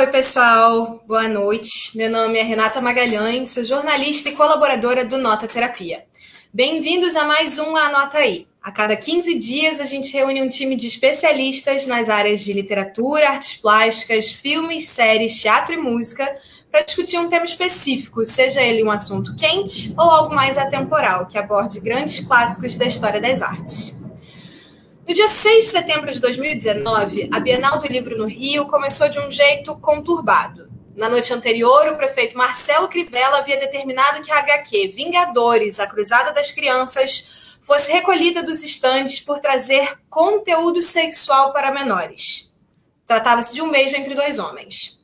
Oi, pessoal. Boa noite. Meu nome é Renata Magalhães, sou jornalista e colaboradora do Nota Terapia. Bem-vindos a mais um Anota Aí. A cada 15 dias, a gente reúne um time de especialistas nas áreas de literatura, artes plásticas, filmes, séries, teatro e música para discutir um tema específico, seja ele um assunto quente ou algo mais atemporal, que aborde grandes clássicos da história das artes. No dia 6 de setembro de 2019, a Bienal do Livro no Rio começou de um jeito conturbado. Na noite anterior, o prefeito Marcelo Crivella havia determinado que a HQ Vingadores, a Cruzada das Crianças, fosse recolhida dos estandes por trazer conteúdo sexual para menores. Tratava-se de um beijo entre dois homens.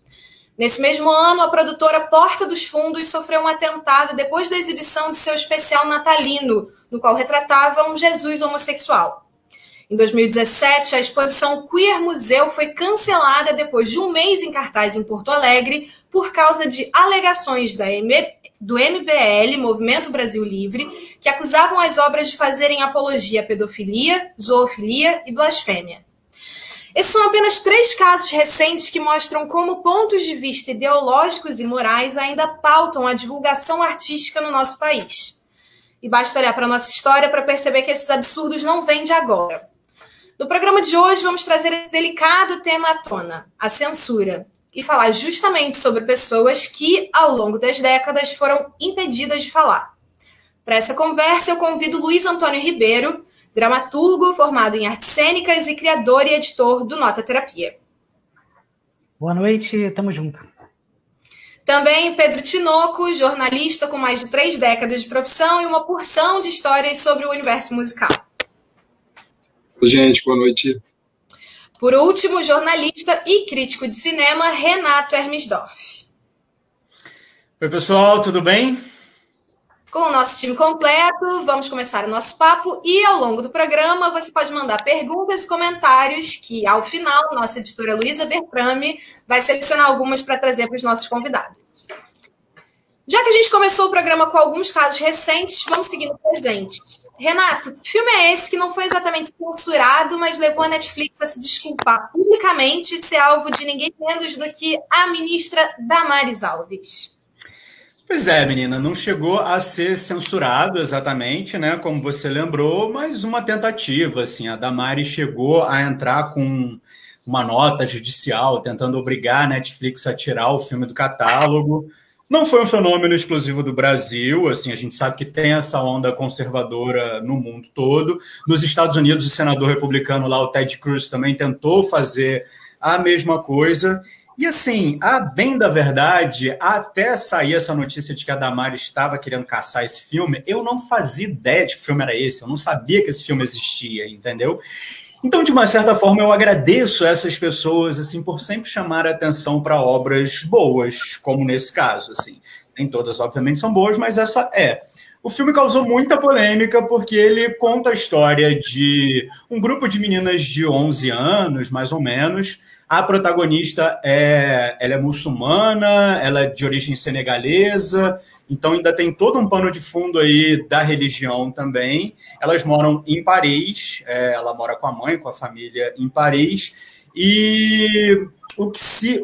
Nesse mesmo ano, a produtora Porta dos Fundos sofreu um atentado depois da exibição de seu especial natalino, no qual retratava um Jesus homossexual. Em 2017, a exposição Queer Museu foi cancelada depois de um mês em cartaz em Porto Alegre por causa de alegações do MBL, Movimento Brasil Livre, que acusavam as obras de fazerem apologia à pedofilia, zoofilia e blasfêmia. Esses são apenas 3 casos recentes que mostram como pontos de vista ideológicos e morais ainda pautam a divulgação artística no nosso país. E basta olhar para a nossa história para perceber que esses absurdos não vêm de agora. No programa de hoje, vamos trazer esse delicado tema à tona, a censura, e falar justamente sobre pessoas que, ao longo das décadas, foram impedidas de falar. Para essa conversa, eu convido Luiz Antônio Ribeiro, dramaturgo formado em artes cênicas e criador e editor do Nota Terapia. Boa noite, tamo junto. Também Pedro Tinoco, jornalista com mais de 3 décadas de profissão e uma porção de histórias sobre o universo musical. Oi, gente, boa noite. Por último, jornalista e crítico de cinema, Renato Hermesdorf. Oi, pessoal, tudo bem? Com o nosso time completo, vamos começar o nosso papo e, ao longo do programa, você pode mandar perguntas e comentários que, ao final, nossa editora Luísa Bertrame vai selecionar algumas para trazer para os nossos convidados. Já que a gente começou o programa com alguns casos recentes, vamos seguir no presente. Renato, que filme é esse que não foi exatamente censurado, mas levou a Netflix a se desculpar publicamente e ser alvo de ninguém menos do que a ministra Damares Alves? Pois é, menina, não chegou a ser censurado exatamente, né, como você lembrou, mas uma tentativa, assim, a Damares chegou a entrar com uma nota judicial tentando obrigar a Netflix a tirar o filme do catálogo. Não foi um fenômeno exclusivo do Brasil, assim, a gente sabe que tem essa onda conservadora no mundo todo. Nos Estados Unidos, o senador republicano lá, o Ted Cruz, também tentou fazer a mesma coisa. E assim, a bem da verdade, até sair essa notícia de que a Damares estava querendo caçar esse filme, eu não fazia ideia de que filme era esse, eu não sabia que esse filme existia, entendeu? Então, de uma certa forma, eu agradeço essas pessoas assim, por sempre chamar a atenção para obras boas, como nesse caso. Assim. Nem todas, obviamente, são boas, mas essa é. O filme causou muita polêmica porque ele conta a história de um grupo de meninas de 11 anos, mais ou menos. A protagonista ela é muçulmana, ela é de origem senegalesa, então ainda tem todo um pano de fundo aí da religião também. Elas moram em Paris, ela mora com a mãe, com a família em Paris, e o que se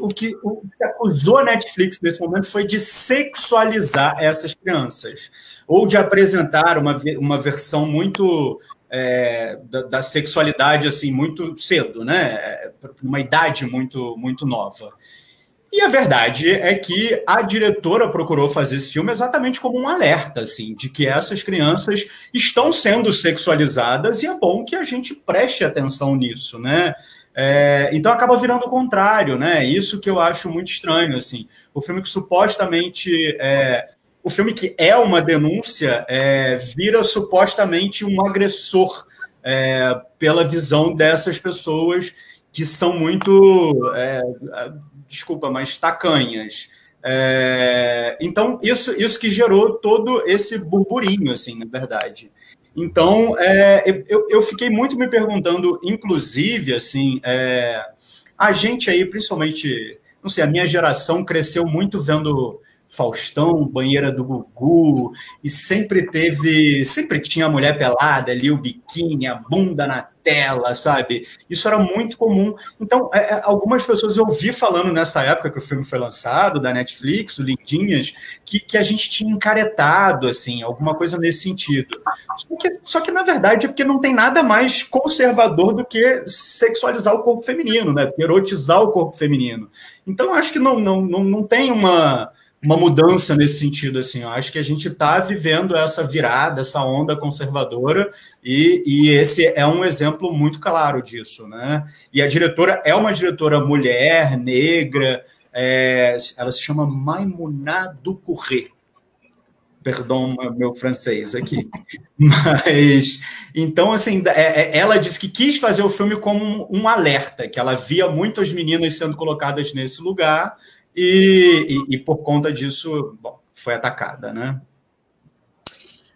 acusou a Netflix nesse momento foi de sexualizar essas crianças, ou de apresentar uma versão muito... da sexualidade assim muito cedo, né? Uma idade muito, muito nova. E a verdade é que a diretora procurou fazer esse filme exatamente como um alerta, assim, de que essas crianças estão sendo sexualizadas e é bom que a gente preste atenção nisso, né? Então acaba virando o contrário, né? Isso que eu acho muito estranho, assim. O filme que supostamente o filme que é uma denúncia vira supostamente um agressor pela visão dessas pessoas que são muito, desculpa, mas tacanhas. Então, isso que gerou todo esse burburinho, assim, na verdade. Então, eu fiquei muito me perguntando, inclusive, assim, a gente aí, principalmente, não sei, a minha geração cresceu muito vendo Faustão, Banheira do Gugu, e sempre tinha a mulher pelada ali, o biquíni, a bunda na tela, sabe? Isso era muito comum. Então, algumas pessoas eu ouvi falando nessa época que o filme foi lançado, da Netflix, o Lindinhas, que a gente tinha encaretado, assim, alguma coisa nesse sentido. Só que, na verdade, é porque não tem nada mais conservador do que sexualizar o corpo feminino, né? Erotizar o corpo feminino. Então, acho que não tem uma mudança nesse sentido, assim. Eu acho que a gente está vivendo essa virada, essa onda conservadora, e esse é um exemplo muito claro disso, né? E a diretora é uma diretora mulher, negra, ela se chama Maimouna Doucouré. Perdão meu francês aqui. Mas, então, assim, ela disse que quis fazer o filme como um alerta, que ela via muitas meninas sendo colocadas nesse lugar, e por conta disso, bom, foi atacada, né?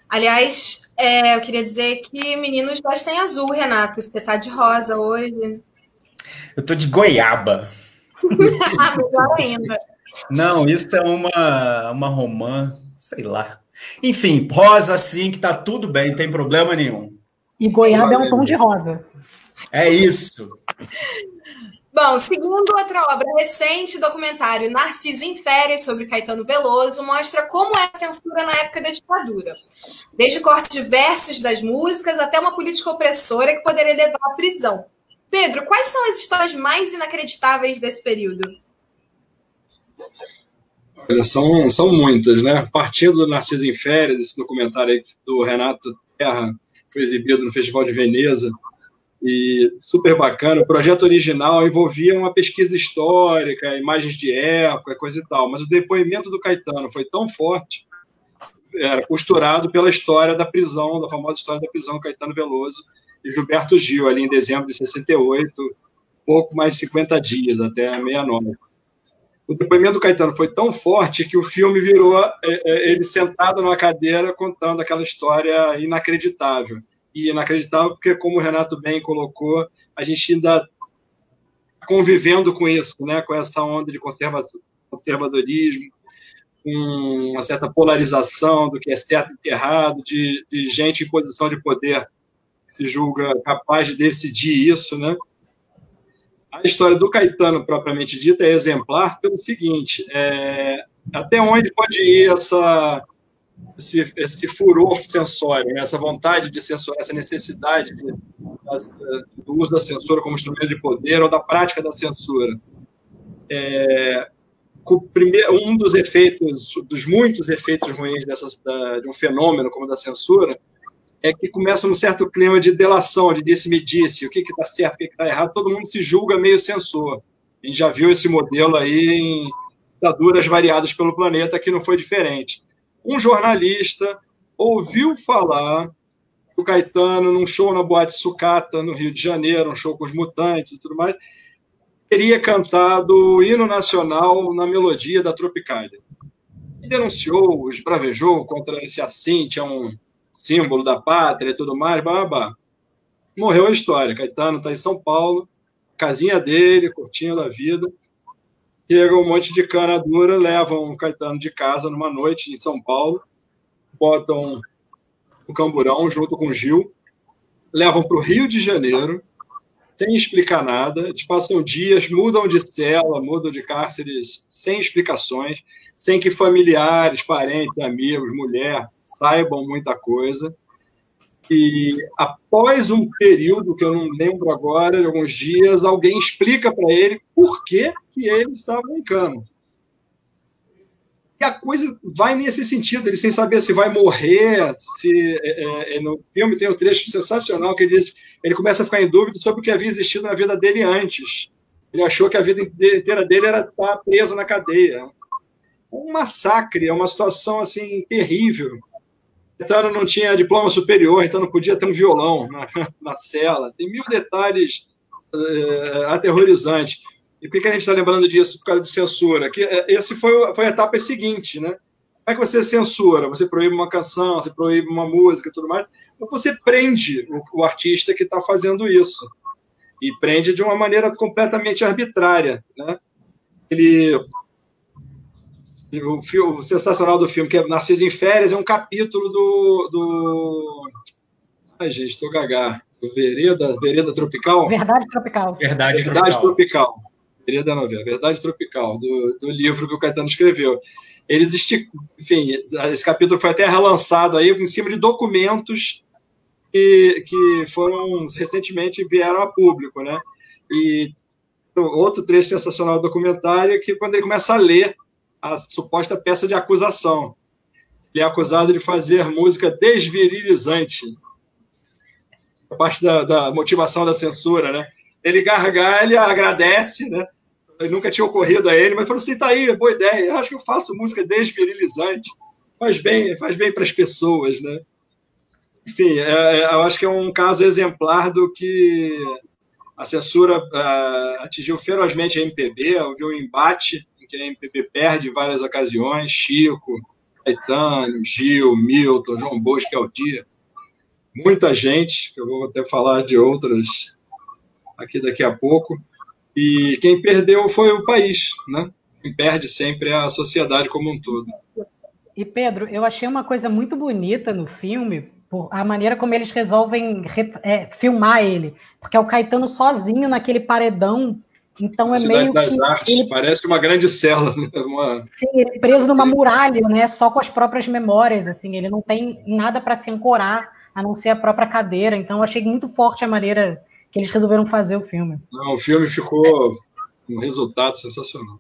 Aliás, eu queria dizer que meninos vestem azul, Renato. Você tá de rosa hoje. Eu tô de goiaba. Melhor ainda. Não, isso é uma romã, sei lá. Enfim, rosa sim, que tá tudo bem, não tem problema nenhum. E goiaba é um tom de rosa. É isso. Bom, segundo outra obra recente, o documentário Narciso em Férias, sobre Caetano Veloso, mostra como é a censura na época da ditadura. Desde o corte de versos das músicas até uma política opressora que poderia levar à prisão. Pedro, quais são as histórias mais inacreditáveis desse período? Olha, são muitas, né? Partindo do Narciso em Férias, esse documentário aí do Renato Terra, foi exibido no Festival de Veneza, e super bacana. O projeto original envolvia uma pesquisa histórica, imagens de época, coisa e tal, mas o depoimento do Caetano foi tão forte, era costurado pela história da prisão, da famosa história da prisão do Caetano Veloso e Gilberto Gil, ali em dezembro de 68, pouco mais de 50 dias, até 69. O depoimento do Caetano foi tão forte que o filme virou ele sentado numa cadeira contando aquela história inacreditável. E inacreditável porque, como o Renato bem colocou, a gente ainda está convivendo com isso, né? Com essa onda de conservadorismo, com uma certa polarização do que é certo e errado, de gente em posição de poder que se julga capaz de decidir isso, né? A história do Caetano, propriamente dita, é exemplar pelo seguinte, até onde pode ir esse furor censório, né? Essa vontade de censurar, essa necessidade do uso da censura como instrumento de poder ou da prática da censura. Um dos efeitos, dos muitos efeitos ruins de um fenômeno como o da censura, é que começa um certo clima de delação, de disse-me-disse, o que está certo, o que está errado, todo mundo se julga meio censor. A gente já viu esse modelo aí em ditaduras variadas pelo planeta, que não foi diferente. Um jornalista ouviu falar do Caetano num show na Boate Sucata, no Rio de Janeiro, um show com os Mutantes e tudo mais, teria cantado o hino nacional na melodia da Tropicália. E denunciou, esbravejou contra esse assinte, é um símbolo da pátria e tudo mais, babá. Morreu a história. Caetano está em São Paulo, casinha dele, curtindo da vida. Chega um monte de cana dura, levam o Caetano de casa numa noite em São Paulo, botam o Camburão junto com o Gil, levam para o Rio de Janeiro, sem explicar nada, eles passam dias, mudam de cela, mudam de cárceres, sem explicações, sem que familiares, parentes, amigos, mulher saibam muita coisa. E após um período, que eu não lembro agora, de alguns dias, alguém explica para ele por que ele estava em cana. E a coisa vai nesse sentido, ele sem saber se vai morrer, se no filme tem um trecho sensacional que ele começa a ficar em dúvida sobre o que havia existido na vida dele antes. Ele achou que a vida inteira dele era estar preso na cadeia. Um massacre, é uma situação assim terrível. Caetano não tinha diploma superior, então não podia ter um violão na cela. Tem mil detalhes aterrorizantes. E por que a gente está lembrando disso? Por causa de censura. Esse foi a etapa seguinte, né? Como é que você censura? Você proíbe uma canção, você proíbe uma música e tudo mais, ou você prende o artista que está fazendo isso. E prende de uma maneira completamente arbitrária, né? Ele O sensacional do filme, que é Narciso em Férias, é um capítulo do... Ai, gente, estou gagá. Vereda Tropical? Verdade Tropical. Verdade Tropical. Vereda Novela, Verdade Tropical, do livro que o Caetano escreveu. Enfim, esse capítulo foi até relançado aí em cima de documentos que foram recentemente vieram a público, né? E outro trecho sensacional do documentário é que quando ele começa a ler a suposta peça de acusação, ele é acusado de fazer música desvirilizante, a parte da motivação da censura, né? Ele gargalha, agradece, né? Nunca tinha ocorrido a ele, mas falou assim, tá aí, boa ideia, eu acho que eu faço música desvirilizante, faz bem para as pessoas, né? Enfim, eu acho que é um caso exemplar do que a censura atingiu ferozmente a MPB, houve um embate em que a MPB perde em várias ocasiões, Chico, Caetano, Gil, Milton, João Bosco, Aldir, muita gente, que eu vou até falar de outras aqui daqui a pouco, e quem perdeu foi o país, né? Quem perde sempre é a sociedade como um todo. E, Pedro, eu achei uma coisa muito bonita no filme, a maneira como eles resolvem filmar ele, porque é o Caetano sozinho naquele paredão, então é meio Cidade das Artes, parece uma grande cela, né? Sim, ele é preso numa muralha, né? Só com as próprias memórias, assim, ele não tem nada para se ancorar, a não ser a própria cadeira, então eu achei muito forte a maneira que eles resolveram fazer o filme. Não, o filme ficou um resultado sensacional.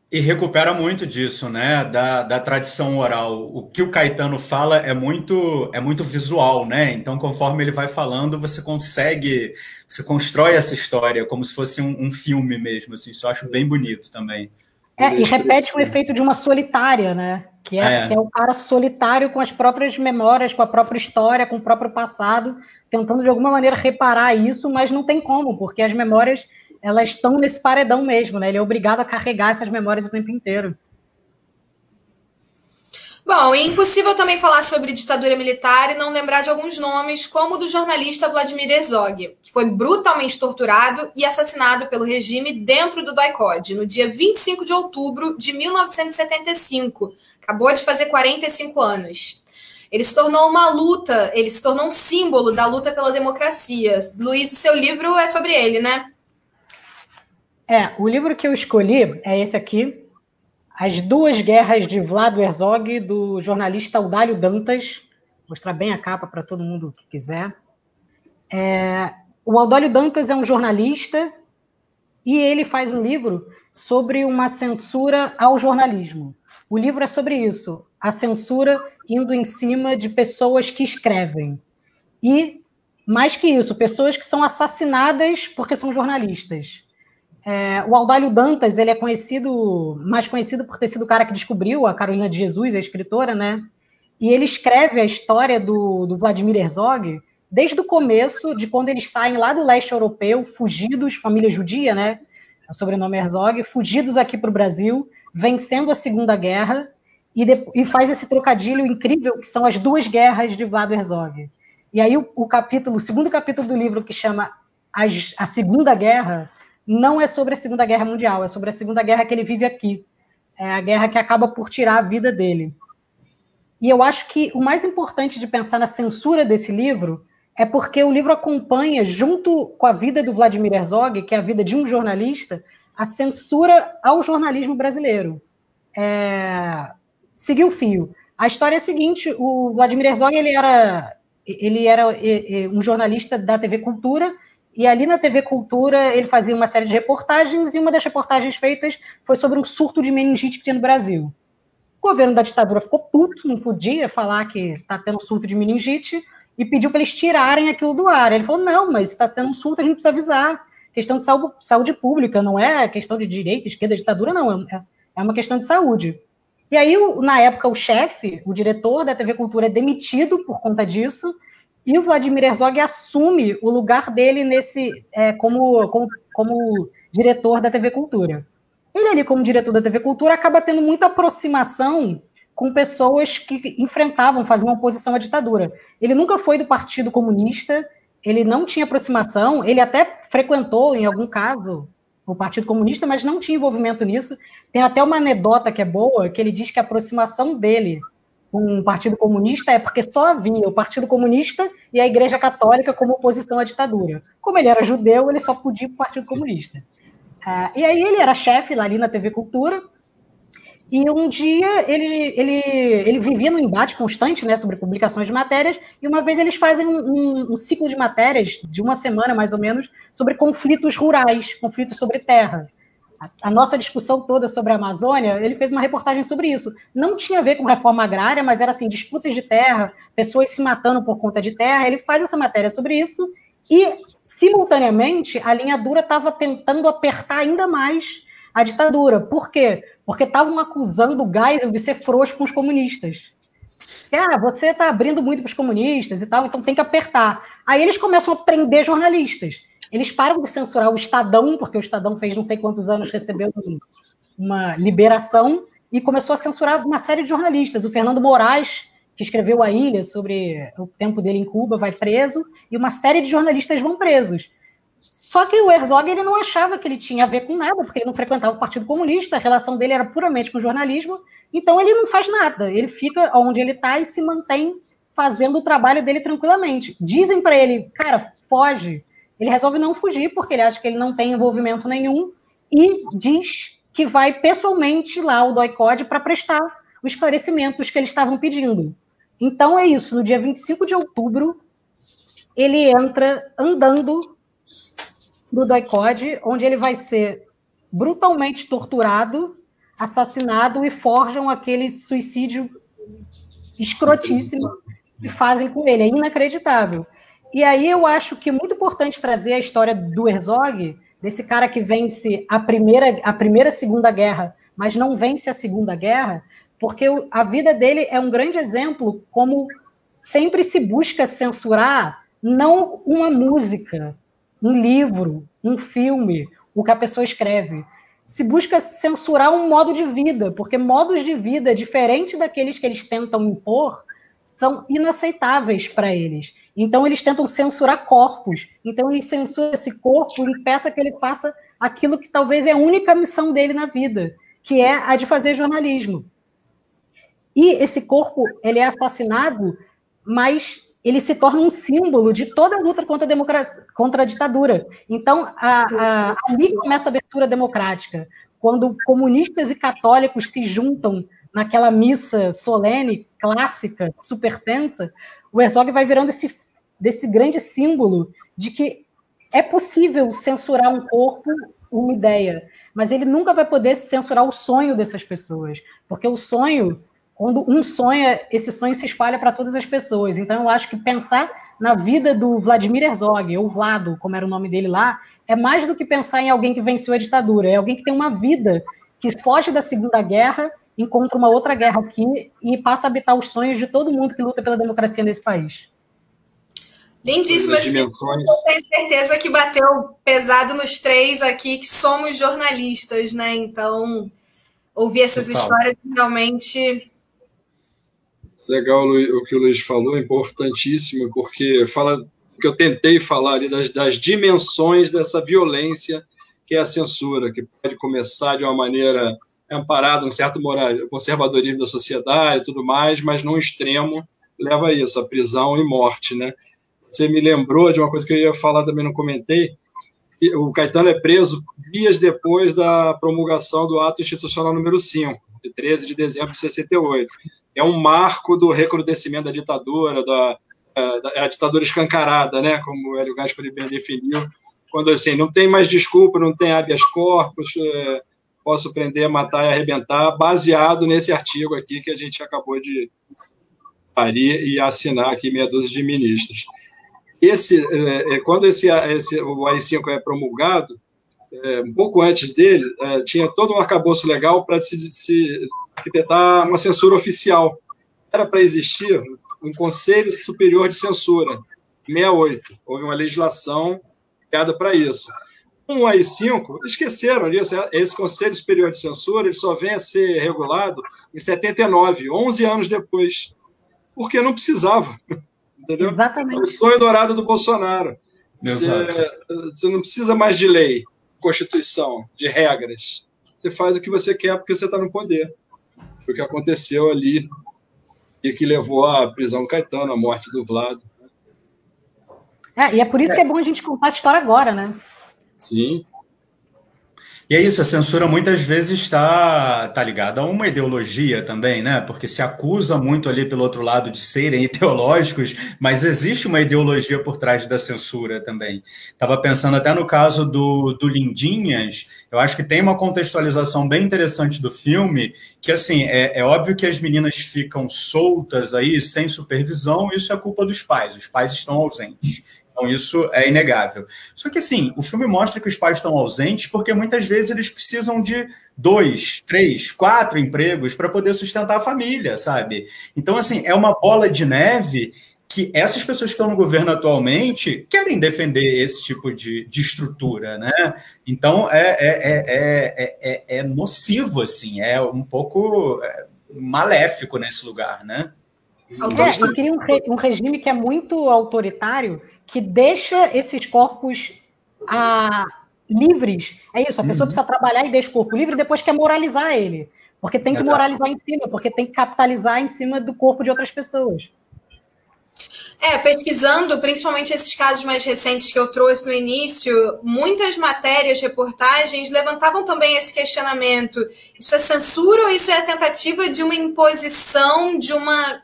E recupera muito disso, né? Da tradição oral. O que o Caetano fala é muito visual, né? Então, conforme ele vai falando, você constrói essa história como se fosse um filme mesmo, assim. Isso eu acho bem bonito também. E repete o efeito de uma solitária, né? Que é o cara solitário com as próprias memórias, com a própria história, com o próprio passado, tentando de alguma maneira reparar isso, mas não tem como, porque as memórias elas estão nesse paredão mesmo, né? Ele é obrigado a carregar essas memórias o tempo inteiro. Bom, é impossível também falar sobre ditadura militar e não lembrar de alguns nomes, como o do jornalista Vladimir Herzog, que foi brutalmente torturado e assassinado pelo regime dentro do DOI-CODE, no dia 25 de outubro de 1975. Acabou de fazer 45 anos. Ele se tornou um símbolo da luta pela democracia. Luiz, o seu livro é sobre ele, né? O livro que eu escolhi é esse aqui, As Duas Guerras de Vlado Herzog, do jornalista Audálio Dantas. Vou mostrar bem a capa para todo mundo que quiser. O Audálio Dantas é um jornalista e ele faz um livro sobre uma censura ao jornalismo. O livro é sobre isso, a censura indo em cima de pessoas que escrevem. E, mais que isso, pessoas que são assassinadas porque são jornalistas. O Audálio Dantas, ele é mais conhecido por ter sido o cara que descobriu a Carolina de Jesus, a escritora, né? E ele escreve a história do Vladimir Herzog desde o começo, de quando eles saem lá do leste europeu, fugidos, família judia, né? O sobrenome Herzog, fugidos aqui para o Brasil, vencendo a Segunda Guerra, e faz esse trocadilho incrível, que são as duas guerras de Vlado Herzog. E aí o segundo capítulo do livro, que chama A Segunda Guerra, não é sobre a Segunda Guerra Mundial, é sobre a Segunda Guerra que ele vive aqui. É a guerra que acaba por tirar a vida dele. E eu acho que o mais importante de pensar na censura desse livro é porque o livro acompanha, junto com a vida do Vladimir Herzog, que é a vida de um jornalista, a censura ao jornalismo brasileiro. Seguiu o fio. A história é a seguinte, o Vladimir Herzog ele era um jornalista da TV Cultura, e ali na TV Cultura ele fazia uma série de reportagens, e uma das reportagens feitas foi sobre um surto de meningite que tinha no Brasil. O governo da ditadura ficou puto, não podia falar que está tendo surto de meningite, e pediu para eles tirarem aquilo do ar. Ele falou, não, mas está tendo um surto, a gente precisa avisar. Questão de saúde pública, não é questão de direita, esquerda, ditadura, não. É uma questão de saúde. E aí, na época, o chefe, o diretor da TV Cultura é demitido por conta disso, e o Vladimir Herzog assume o lugar dele como diretor da TV Cultura. Ele ali, como diretor da TV Cultura, acaba tendo muita aproximação com pessoas que faziam oposição à ditadura. Ele nunca foi do Partido Comunista, ele não tinha aproximação, ele até frequentou, em algum caso, o Partido Comunista, mas não tinha envolvimento nisso. Tem até uma anedota que é boa, que ele diz que a aproximação dele com o Partido Comunista é porque só havia o Partido Comunista e a Igreja Católica como oposição à ditadura. Como ele era judeu, ele só podia ir para o Partido Comunista. E aí ele era chefe lá ali na TV Cultura, e um dia ele vivia num embate constante, né, sobre publicações de matérias, e uma vez eles fazem um ciclo de matérias, de uma semana mais ou menos, sobre conflitos rurais, conflitos sobre terra. A nossa discussão toda sobre a Amazônia, ele fez uma reportagem sobre isso. Não tinha a ver com reforma agrária, mas era assim, disputas de terra, pessoas se matando por conta de terra. Ele faz essa matéria sobre isso e, simultaneamente, a linha dura estava tentando apertar ainda mais a ditadura. Por quê? Porque estavam acusando o Geisel de ser frouxo com os comunistas. Você está abrindo muito para os comunistas e tal, então tem que apertar. Aí eles começam a prender jornalistas. Eles param de censurar o Estadão, porque o Estadão fez não sei quantos anos, recebeu uma liberação, e começou a censurar uma série de jornalistas. O Fernando Moraes, que escreveu A Ilha, sobre o tempo dele em Cuba, vai preso, e uma série de jornalistas vão presos. Só que o Herzog ele não achava que ele tinha a ver com nada, porque ele não frequentava o Partido Comunista, a relação dele era puramente com o jornalismo, então ele não faz nada, ele fica onde ele está e se mantém fazendo o trabalho dele tranquilamente. Dizem para ele, cara, foge. Ele resolve não fugir, porque ele acha que ele não tem envolvimento nenhum, e diz que vai pessoalmente lá ao DOI-CODE para prestar os esclarecimentos que eles estavam pedindo. Então é isso, no dia 25 de outubro, ele entra andando do DOI-CODE, onde ele vai ser brutalmente torturado, assassinado, e forjam aquele suicídio escrotíssimo que fazem com ele. É inacreditável. E aí eu acho que é muito importante trazer a história do Herzog, desse cara que vence a primeira Segunda Guerra, mas não vence a Segunda Guerra, porque a vida dele é um grande exemplo como sempre se busca censurar não uma música, um livro, um filme, o que a pessoa escreve. Se busca censurar um modo de vida, porque modos de vida diferentes daqueles que eles tentam impor são inaceitáveis para eles. Então, eles tentam censurar corpos. Então, eles censuram esse corpo e impeçam que ele faça aquilo que talvez é a única missão dele na vida, que é a de fazer jornalismo. E esse corpo, ele é assassinado, mas ele se torna um símbolo de toda a luta contra a democracia, contra a ditadura. Então, ali começa a abertura democrática. Quando comunistas e católicos se juntam naquela missa solene, clássica, super tensa, o Herzog vai virando desse grande símbolo de que é possível censurar um corpo, uma ideia, mas ele nunca vai poder censurar o sonho dessas pessoas, porque o sonho, quando um sonha, esse sonho se espalha para todas as pessoas. Então, eu acho que pensar na vida do Vladimir Herzog, ou Vlado, como era o nome dele lá, é mais do que pensar em alguém que venceu a ditadura, é alguém que tem uma vida que foge da Segunda Guerra, encontra uma outra guerra aqui e passa a habitar os sonhos de todo mundo que luta pela democracia nesse país. Lindíssimo esse eu tenho certeza que bateu pesado nos três aqui, que somos jornalistas, né? Então, ouvir essas histórias realmente... Legal o que o Luiz falou, importantíssimo, porque fala que eu tentei falar ali das dimensões dessa violência que é a censura, que pode começar de uma maneira amparada, um certo conservadorismo da sociedade e tudo mais, mas num extremo leva a isso, a prisão e morte, né? Você me lembrou de uma coisa que eu ia falar, também não comentei. O Caetano é preso dias depois da promulgação do ato institucional número 5, de 13 de dezembro de 68. É um marco do recrudescimento da ditadura, a ditadura escancarada, né? Como o Hélio Gaspari bem definiu, quando assim, não tem mais desculpa, não tem habeas corpus, posso prender, matar e arrebentar, baseado nesse artigo aqui que a gente acabou de parir e assinar aqui meia dúzia de ministros. Quando o AI-5 é promulgado, um pouco antes dele, tinha todo um arcabouço legal para se arquitetar uma censura oficial. Era para existir um Conselho Superior de Censura, 68. Houve uma legislação criada para isso. Com o AI-5, esqueceram disso. Esse Conselho Superior de Censura ele só vem a ser regulado em 79, 11 anos depois, porque não precisava. Entendeu? Exatamente. O sonho dourado do Bolsonaro. Você não precisa mais de lei. Constituição, de regras. Você faz o que você quer porque você está no poder. Foi o que aconteceu ali e que levou à prisão do Caetano, à morte do Vlado. E é por isso que é bom a gente contar essa história agora, né? Sim. E é isso, a censura muitas vezes está ligada a uma ideologia também, né? Porque se acusa muito ali pelo outro lado de serem ideológicos, mas existe uma ideologia por trás da censura também. Estava pensando até no caso do Lindinhas, eu acho que tem uma contextualização bem interessante do filme, que assim, é óbvio que as meninas ficam soltas aí, sem supervisão, isso é culpa dos pais, os pais estão ausentes. Então, isso é inegável. Só que, assim, o filme mostra que os pais estão ausentes porque muitas vezes eles precisam de 2, 3, 4 empregos para poder sustentar a família, sabe? Então, assim, é uma bola de neve que essas pessoas que estão no governo atualmente querem defender esse tipo de estrutura, né? Então, é nocivo, assim, é um pouco maléfico nesse lugar, né? Eu queria um regime que é muito autoritário, que deixa esses corpos livres. É isso, a pessoa precisa trabalhar e deixa o corpo livre e depois quer moralizar ele. Porque tem que moralizar em cima, porque tem que capitalizar em cima do corpo de outras pessoas. Pesquisando, principalmente esses casos mais recentes que eu trouxe no início, muitas matérias, reportagens, levantavam também esse questionamento. Isso é censura ou isso é a tentativa de uma imposição de uma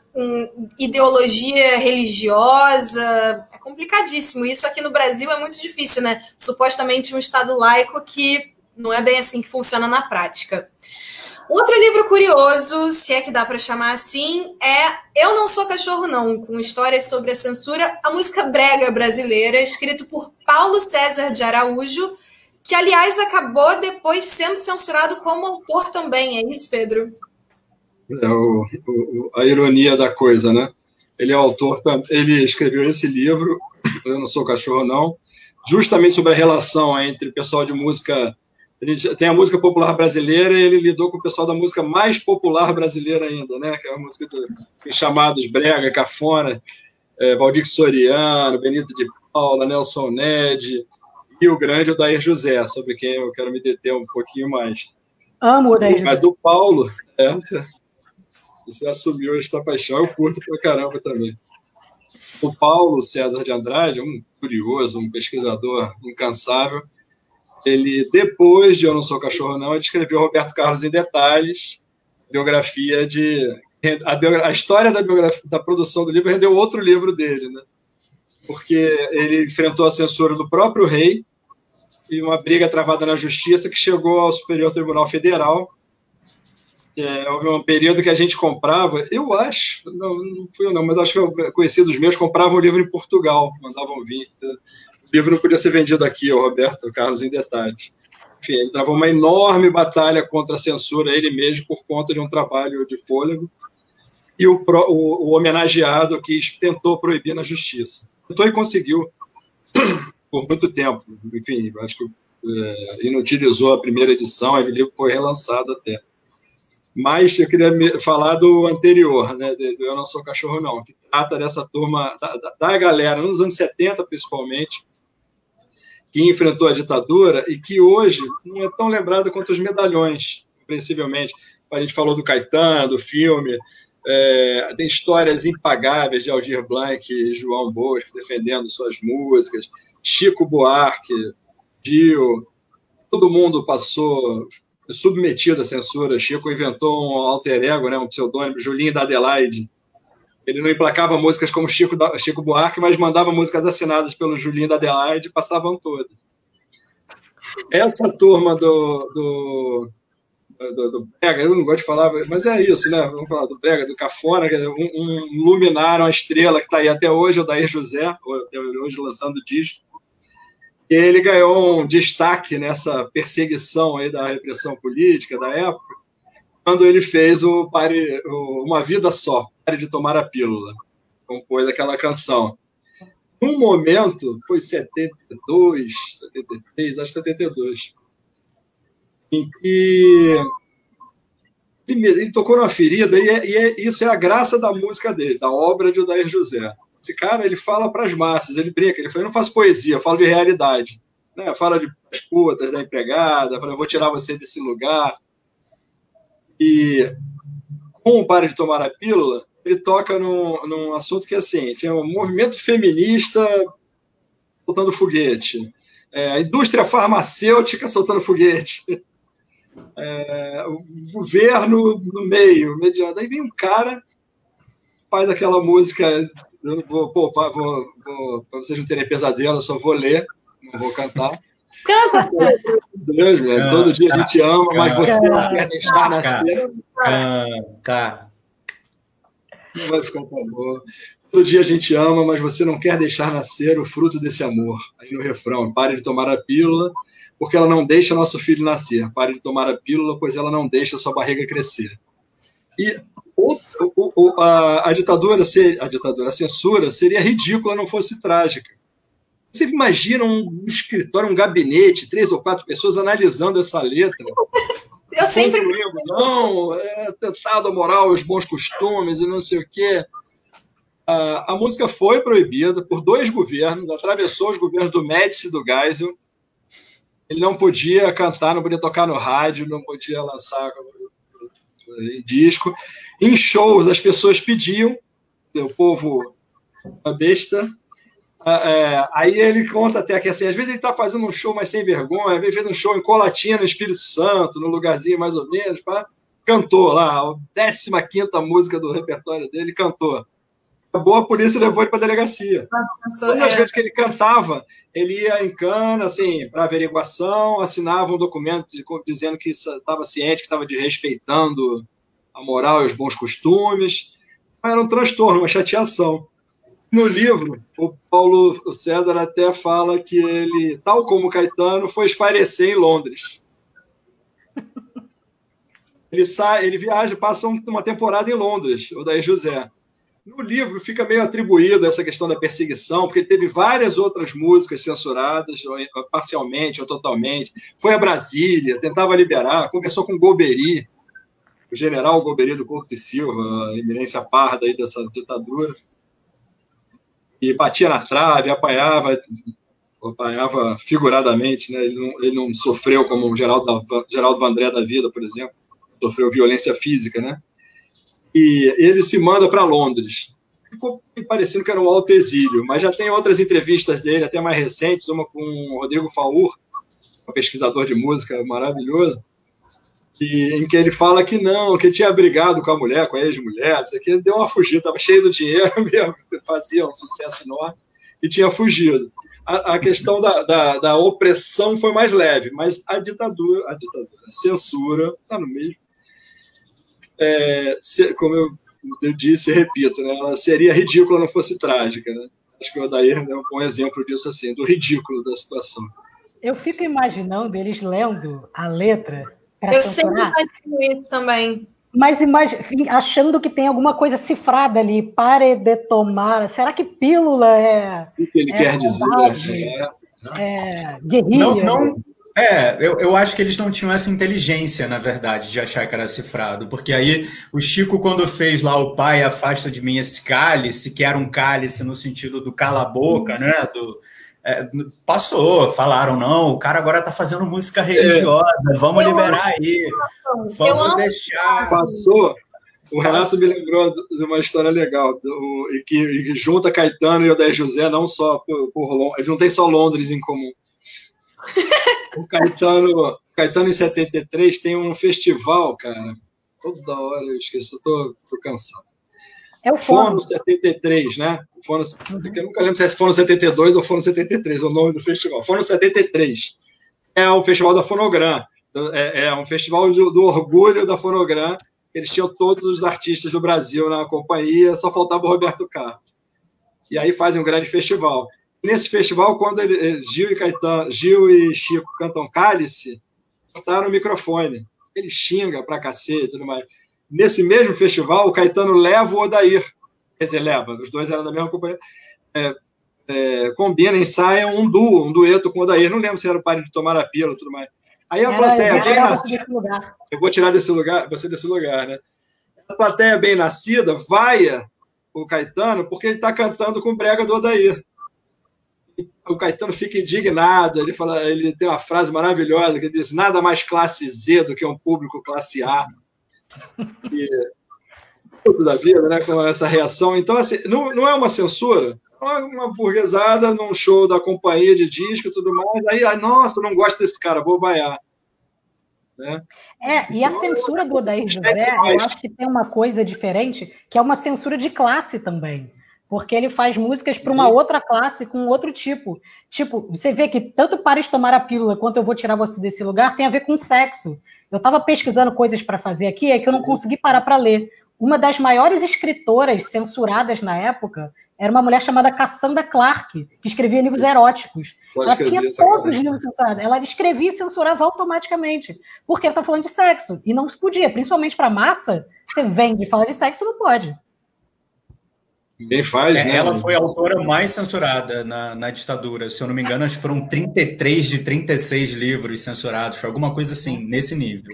ideologia religiosa? É complicadíssimo. Isso aqui no Brasil é muito difícil, né? Supostamente um Estado laico que não é bem assim que funciona na prática. Outro livro curioso, se é que dá para chamar assim, é Eu Não Sou Cachorro Não, com histórias sobre a censura, a música brega brasileira, escrito por Paulo César de Araújo, que, aliás, acabou depois sendo censurado como autor também. É isso, Pedro? A ironia da coisa, né? Ele é autor, ele escreveu esse livro, Eu Não Sou Cachorro Não, justamente sobre a relação entre o pessoal de música. Ele tem a música popular brasileira e ele lidou com o pessoal da música mais popular brasileira ainda, né? Que é a música dos chamados brega, cafona, Valdir Soriano, Benito de Paula, Nelson Ned e o grande Odair José, sobre quem eu quero me deter um pouquinho mais. Amo o Odair José. Mas do Paulo, você assumiu esta paixão, eu curto pra caramba também. O Paulo César de Andrade, um curioso, um pesquisador incansável, ele, depois de Eu Não Sou Cachorro Não, ele escreveu Roberto Carlos em Detalhes, biografia a história da produção do livro rendeu outro livro dele, né? Porque ele enfrentou a censura do próprio rei e uma briga travada na justiça que chegou ao Superior Tribunal Federal. Houve um período que a gente comprava, eu acho, não fui eu não, mas acho que conhecidos meus compravam o livro em Portugal, mandavam vir. O livro não podia ser vendido aqui, o Roberto Carlos em Detalhes. Enfim, ele travou uma enorme batalha contra a censura, ele mesmo, por conta de um trabalho de fôlego, e o homenageado que tentou proibir na justiça. Tentou e conseguiu por muito tempo. Enfim, acho que inutilizou a primeira edição, o livro foi relançado até. Mas eu queria falar do anterior, né, do Eu Não Sou Cachorro Não, que trata dessa turma, da galera, nos anos 70 principalmente, que enfrentou a ditadura e que hoje não é tão lembrada quanto os medalhões, compreensivelmente. A gente falou do Caetano, do filme, tem histórias impagáveis de Aldir Blanc e João Bosco defendendo suas músicas, Chico Buarque, Dio, todo mundo passou submetido à censura. Chico inventou um alter ego, né, um pseudônimo, Julinho da Adelaide. Ele não emplacava músicas como Chico Buarque, mas mandava músicas assinadas pelo Julinho da Adelaide e passavam todas. Essa turma do Brega, eu não gosto de falar, mas é isso, né? Vamos falar do Brega, do Cafona, iluminaram a estrela que está aí até hoje, o Odair José, até hoje lançando disco. Ele ganhou um destaque nessa perseguição aí da repressão política da época, quando ele fez Uma Vida Só, Pare de Tomar a Pílula, compôs aquela canção. Num momento, foi 72, 73, acho que 72, em que ele tocou numa ferida, isso é a graça da música dele, da obra de Odair José. Esse cara, ele fala para as massas, ele brinca, ele fala, eu não faço poesia, eu falo de realidade. né? Fala de as putas, da empregada, fala, eu vou tirar você desse lugar. E com o Pare de Tomar a Pílula, ele toca num assunto que, assim, tinha um movimento feminista soltando foguete, a indústria farmacêutica soltando foguete, o governo no meio, mediano. Aí vem um cara, faz aquela música, eu não vou para vocês não terem pesadelo, eu só vou ler, não vou cantar. Canta! Deus, velho, todo dia a gente ama, mas você não quer deixar nascer. Canta. Não vai ficar tão bom. Todo dia a gente ama, mas você não quer deixar nascer o fruto desse amor. Aí no refrão, pare de tomar a pílula, porque ela não deixa nosso filho nascer. Pare de tomar a pílula, pois ela não deixa sua barriga crescer. E a ditadura, a censura seria ridícula, não fosse trágica. Você imagina um escritório, um gabinete, 3 ou 4 pessoas analisando essa letra? Eu sempre lembro, não, atentado à moral, aos bons costumes e não sei o quê. A música foi proibida por 2 governos, atravessou os governos do Médici e do Geisel. Ele não podia cantar, não podia tocar no rádio, não podia lançar em disco. Em shows, as pessoas pediam, o povo uma besta. Aí ele conta até que, assim, às vezes ele está fazendo um show mais sem vergonha, às vezes fez um show em Colatina, no Espírito Santo, num lugarzinho mais ou menos, cantou lá, a 15ª música do repertório dele, cantou. Acabou, a polícia levou ele para a delegacia. Todas as vezes que ele cantava, ele ia em cana, assim, para averiguação, assinava um documento dizendo que estava ciente, que estava respeitando a moral e os bons costumes. Era um transtorno, uma chateação. No livro, o Paulo César até fala que ele, tal como Caetano, foi espairecer em Londres. Ele viaja, passa uma temporada em Londres, o Daí José. No livro fica meio atribuído essa questão da perseguição, porque ele teve várias outras músicas censuradas, parcialmente ou totalmente. Foi a Brasília, tentava liberar, conversou com o Golbery, o general Golbery do Couto e Silva, a eminência parda aí dessa ditadura. E batia na trave, apanhava figuradamente, né? Ele não sofreu como o Geraldo Vandré da vida, por exemplo, sofreu violência física, né? E ele se manda para Londres. Ficou parecendo que era um alto exílio, mas já tem outras entrevistas dele, até mais recentes, uma com o Rodrigo Faur, um pesquisador de música maravilhoso, em que ele fala que não, que tinha brigado com a mulher, com a ex-mulher, isso aqui, ele deu uma fugida, estava cheio do dinheiro mesmo, fazia um sucesso enorme, e tinha fugido. A questão da opressão foi mais leve, mas a censura, está no meio. Como eu disse e repito, né, ela seria ridícula não fosse trágica. Né? Acho que o Odair é um bom exemplo disso, assim, do ridículo da situação. Eu fico imaginando eles lendo a letra para Eu censurar, sempre imagino isso também. mas achando que tem alguma coisa cifrada ali, pare de tomar. Será que pílula é... O que ele quer saudade, dizer? Guerrilha? Eu acho que eles não tinham essa inteligência, na verdade, de achar que era cifrado, porque aí o Chico, quando fez lá o pai afasta de mim esse cálice, que era um cálice no sentido do cala a boca, né? Passou, falaram, não, o cara agora tá fazendo música religiosa, vamos liberar aí, vamos deixar. Passou. O Renato me lembrou de uma história legal, que junta Caetano e Odair José, não só por Londres, eles não têm só Londres em comum. O Caetano, em 73, tem um festival, cara. Toda hora eu esqueço, eu tô cansado. É o Fono 73, né? Eu nunca lembro se é Fono 72 ou Fono 73, o nome do festival. Fono 73 é o festival da Fonogram. É um festival do orgulho da Fonogram. Eles tinham todos os artistas do Brasil na companhia, só faltava o Roberto Carlos. E aí fazem um grande festival. Nesse festival, quando Gil e Chico cantam Cálice, cortaram o microfone. Ele xinga pra cacete e tudo mais. Nesse mesmo festival, o Caetano leva o Odair. Quer dizer, leva, os dois eram da mesma companhia. Combina, ensaiam um dueto com o Odair. Não lembro se era o Pare de Tomar a Pílula e tudo mais. Aí a plateia bem nascida... Eu vou tirar você desse lugar, né? A plateia bem nascida vaia o Caetano porque ele está cantando com brega do Odair. o Caetano fica indignado, ele tem uma frase maravilhosa que diz: nada mais classe Z do que um público classe A. E tudo da vida, né, com essa reação. Então, assim, não é uma censura, é uma burguesada num show da companhia de disco e tudo mais, aí, nossa, não gosto desse cara, vou vaiar. Né? E a censura do Odair José, eu acho que tem uma coisa diferente, que é uma censura de classe também. Porque ele faz músicas para uma outra classe com outro tipo. Tipo, você vê que tanto Pare de Tomar a Pílula quanto Eu Vou Tirar Você Desse Lugar tem a ver com sexo. Eu estava pesquisando coisas para fazer aqui, é que eu não consegui parar para ler. Uma das maiores escritoras censuradas na época era uma mulher chamada Cassandra Clark, que escrevia livros eróticos. Ela tinha todos os livros censurados. Ela escrevia e censurava automaticamente. Porque ela está falando de sexo. E não se podia, principalmente para massa, você vende e fala de sexo, não pode. Quem faz, né? Ela foi a autora mais censurada na ditadura. Se eu não me engano, acho que foram 33 de 36 livros censurados. Alguma coisa assim, nesse nível.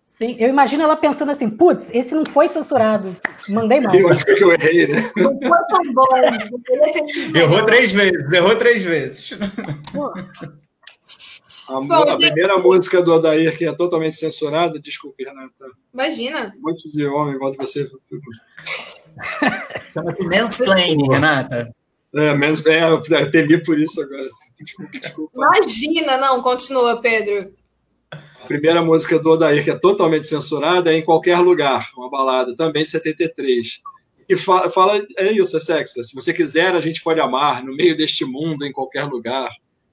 Sim, eu imagino ela pensando assim, putz, esse não foi censurado. Mandei mal. Eu acho que eu errei, né? Não foi tão bom. Errou 3 vezes. A primeira música do Odair, que é totalmente censurada, desculpe, Renata. Imagina. Um monte de homem igual você. Chama-se mansplaining, Renata. Eu temi por isso agora. Desculpa. Imagina, não, continua, Pedro. A primeira música do Odair, que é totalmente censurada, é Em Qualquer Lugar, uma balada, também de 73. E fala, é isso, é sexo. Se você quiser, a gente pode amar, no meio deste mundo, em qualquer lugar.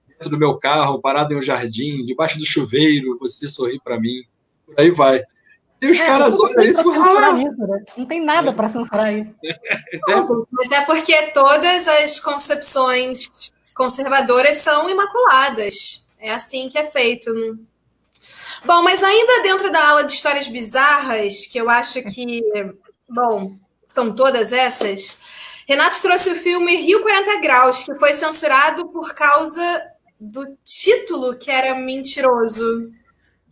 Dentro do meu carro, parado em um jardim, debaixo do chuveiro, você sorri para mim. Por aí vai. E os caras olham isso e falam... Né? Não tem nada para censurar aí. Mas é porque todas as concepções conservadoras são imaculadas. É assim que é feito. Bom, mas ainda dentro da aula de histórias bizarras, que eu acho que, bom, são todas essas, Renato trouxe o filme Rio 40 Graus, que foi censurado por causa do título, que era mentiroso.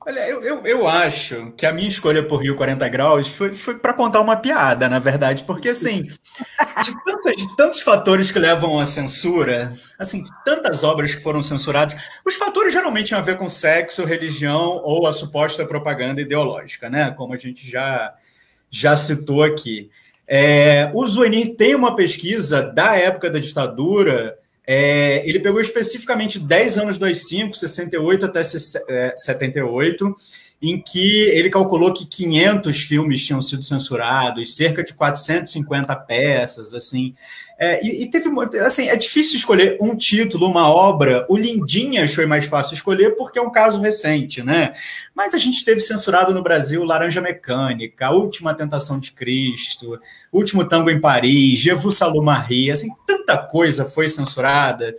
Olha, eu acho que a minha escolha por Rio 40 Graus foi para contar uma piada, na verdade, porque, assim, de tantos fatores que levam à censura, assim, tantas obras que foram censuradas, os fatores geralmente têm a ver com sexo, religião ou a suposta propaganda ideológica, né? Como a gente já citou aqui. O Zuenir tem uma pesquisa da época da ditadura. Ele pegou especificamente 10 anos do AI-5, 68 até 78, em que ele calculou que 500 filmes tinham sido censurados, cerca de 450 peças, assim. E teve, assim, é difícil escolher um título, uma obra. O Lindinhas foi mais fácil escolher porque é um caso recente, né? Mas a gente teve censurado no Brasil Laranja Mecânica, A Última Tentação de Cristo, Último Tango em Paris, Je vous salue Marie, assim, tanta coisa foi censurada